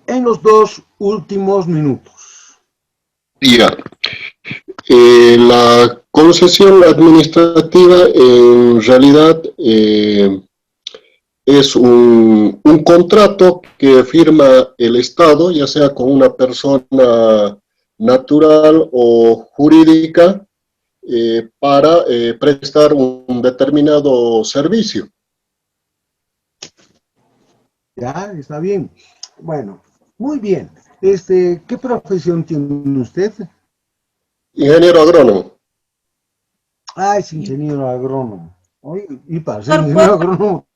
En los 2 últimos minutos. Ya. La concesión administrativa en realidad es un contrato que firma el Estado, ya sea con una persona natural o jurídica, para prestar un determinado servicio. Ya, está bien. Bueno, muy bien. ¿Qué profesión tiene usted? Ingeniero agrónomo. Ah, es ingeniero agrónomo. Oye, y para ser ingeniero agrónomo,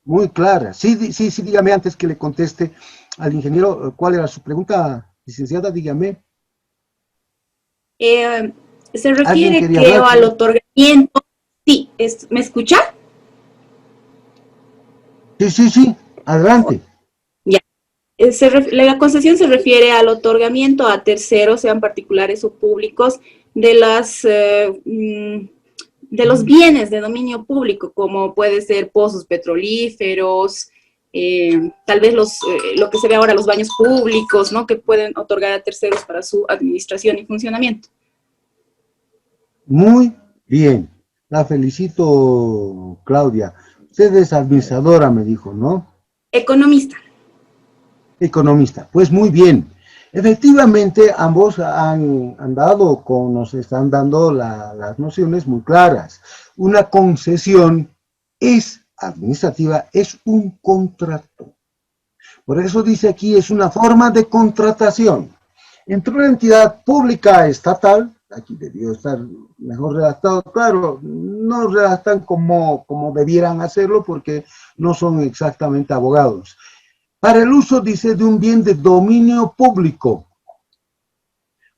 muy clara. Sí, dígame antes que le conteste al ingeniero, ¿cuál era su pregunta, licenciada? Dígame. Se refiere, creo, al otorgamiento. Sí, ¿me escucha? Sí, adelante. Ya. La concesión se refiere al otorgamiento a terceros, sean particulares o públicos, de los bienes de dominio público, como puede ser pozos petrolíferos, tal vez lo que se ve ahora, los baños públicos, ¿no? Que pueden otorgar a terceros para su administración y funcionamiento. Muy bien. La felicito, Claudia. Usted es administradora, me dijo, ¿no? Economista. Economista. Pues muy bien. Efectivamente, ambos nos están dando las nociones muy claras. Una concesión administrativa, es un contrato. Por eso dice aquí, es una forma de contratación entre una entidad pública estatal, aquí debió estar mejor redactado, claro, no redactan como debieran hacerlo porque no son exactamente abogados. Para el uso, dice, de un bien de dominio público.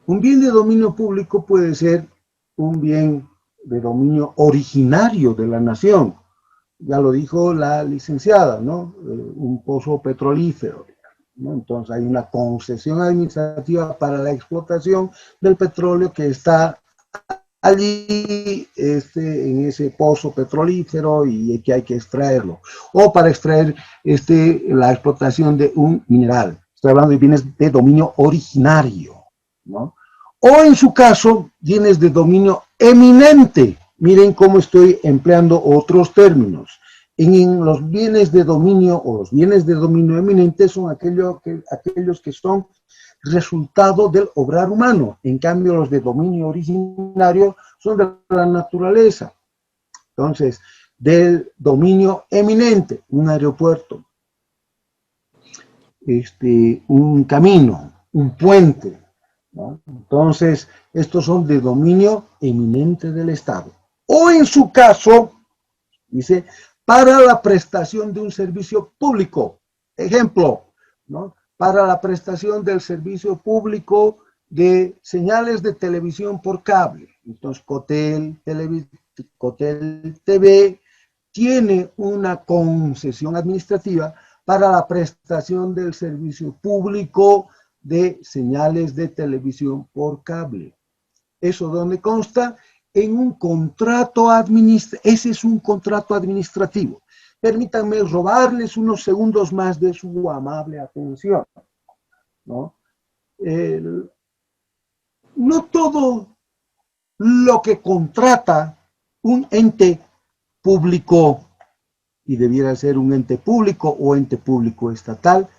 Un bien de dominio público puede ser un bien de dominio originario de la nación. Ya lo dijo la licenciada, ¿no? Un pozo petrolífero, ¿no? Entonces hay una concesión administrativa para la explotación del petróleo que está allí en ese pozo petrolífero y que hay que extraerlo. O para extraer la explotación de un mineral. Estoy hablando de bienes de dominio originario, ¿no? O en su caso, bienes de dominio eminente. Miren cómo estoy empleando otros términos. En los bienes de dominio o los bienes de dominio eminente son aquellos que son resultado del obrar humano. En cambio, los de dominio originario son de la naturaleza. Entonces, del dominio eminente, un aeropuerto, un camino, un puente, ¿no? Entonces, estos son de dominio eminente del Estado. O en su caso, dice, para la prestación de un servicio público. Ejemplo, ¿no? Para la prestación del servicio público de señales de televisión por cable. Entonces, Cotel TV tiene una concesión administrativa para la prestación del servicio público de señales de televisión por cable. ¿Eso dónde consta? En un contrato administrativo. Ese es un contrato administrativo. Permítanme robarles unos segundos más de su amable atención, ¿no? No todo lo que contrata un ente público, y debiera ser un ente público o ente público estatal,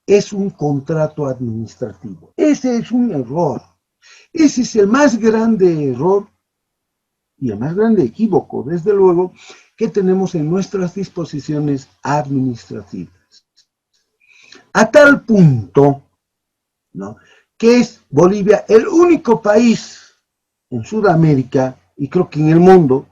es un contrato administrativo. Ese es un error. Ese es el más grande error y el más grande equívoco, desde luego, que tenemos en nuestras disposiciones administrativas. A tal punto, ¿no?, que es Bolivia el único país en Sudamérica, y creo que en el mundo,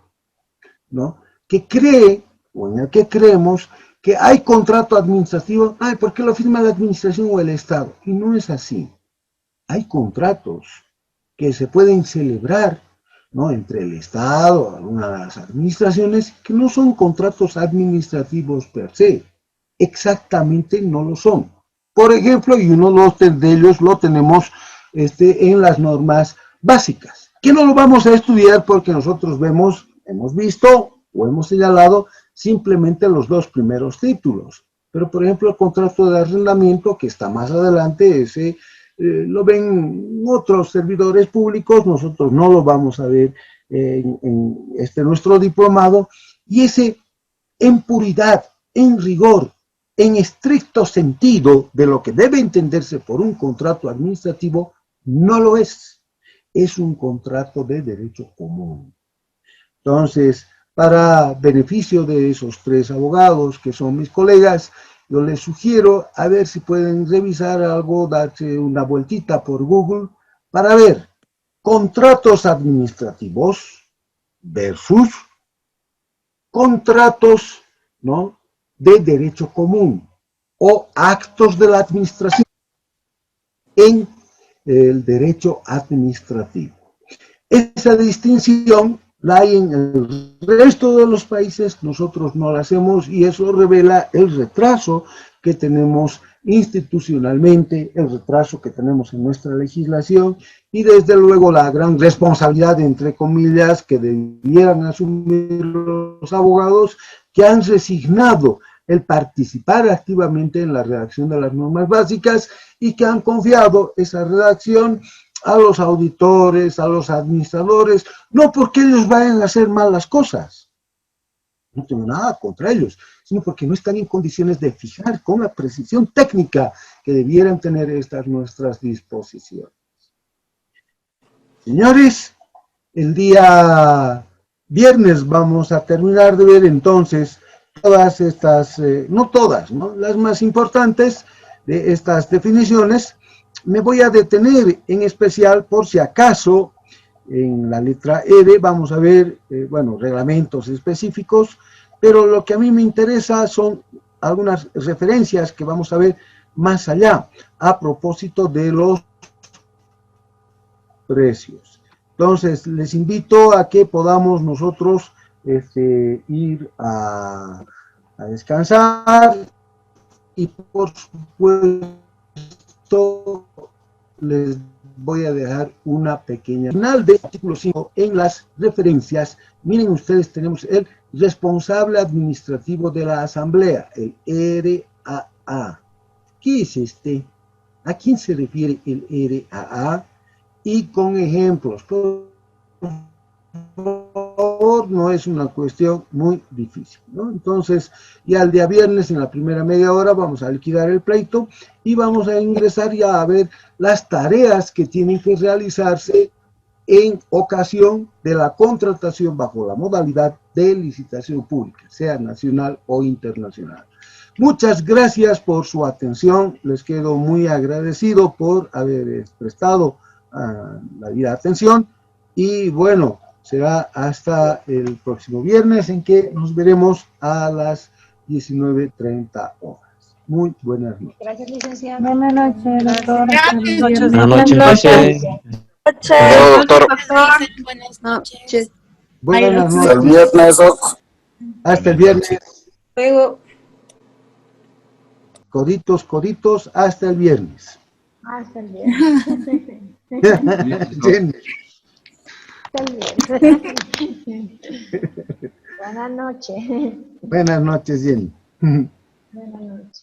¿no?, que cree, o en el que creemos, que hay contrato administrativo, ¿por qué lo firma la administración o el Estado? Y no es así. Hay contratos que se pueden celebrar, ¿no?, entre el Estado, algunas administraciones, que no son contratos administrativos per se. Exactamente no lo son. Por ejemplo, y uno de ellos lo tenemos en las normas básicas, que no lo vamos a estudiar porque nosotros hemos visto o hemos señalado simplemente los dos primeros títulos. Pero, por ejemplo, el contrato de arrendamiento, que está más adelante, ese lo ven otros servidores públicos, nosotros no lo vamos a ver en nuestro diplomado, y ese en puridad, en rigor, en estricto sentido de lo que debe entenderse por un contrato administrativo, no lo es. Es un contrato de derecho común. Entonces, para beneficio de esos tres abogados que son mis colegas, yo les sugiero a ver si pueden revisar algo, darse una vueltita por Google para ver contratos administrativos versus contratos, ¿no?, de derecho común o actos de la administración en el derecho administrativo. Esa distinción la hay en el resto de los países, nosotros no la hacemos, y eso revela el retraso que tenemos institucionalmente, el retraso que tenemos en nuestra legislación, y desde luego la gran responsabilidad, entre comillas, que debieran asumir los abogados que han resignado el participar activamente en la redacción de las normas básicas y que han confiado esa redacción a los auditores, a los administradores, no porque ellos vayan a hacer mal las cosas, no tengo nada contra ellos, sino porque no están en condiciones de fijar con la precisión técnica que debieran tener estas nuestras disposiciones. Señores, el día viernes vamos a terminar de ver entonces todas estas, no todas, ¿no?, las más importantes de estas definiciones. Me voy a detener en especial, por si acaso, en la letra R, vamos a ver, reglamentos específicos, pero lo que a mí me interesa son algunas referencias que vamos a ver más allá, a propósito de los precios. Entonces, les invito a que podamos nosotros ir a descansar, y por supuesto les voy a dejar una pequeña final del artículo 5 en las referencias. Miren ustedes, tenemos el responsable administrativo de la asamblea, el RAA. ¿Qué es este? ¿A quién se refiere el RAA? Y con ejemplos, por favor, no es una cuestión muy difícil, ¿no? Entonces, ya el día viernes, en la primera media hora, vamos a liquidar el pleito y vamos a ingresar ya a ver las tareas que tienen que realizarse en ocasión de la contratación bajo la modalidad de licitación pública, sea nacional o internacional. Muchas gracias por su atención, les quedo muy agradecido por haber prestado la debida atención, y bueno, será hasta el próximo viernes en que nos veremos a las 19:30 horas. Muy buenas noches. Gracias, licenciado. Buenas noches, doctor. Buenas noches. Gracias. Doctor. Buenas noches. Buenas Hasta el noches. viernes, Doc. Hasta el viernes. Luego. Coditos, coditos, hasta el viernes. Hasta el viernes. Jenny. Hasta el viernes. Buenas noches. Buenas noches, Jenny. Buenas noches.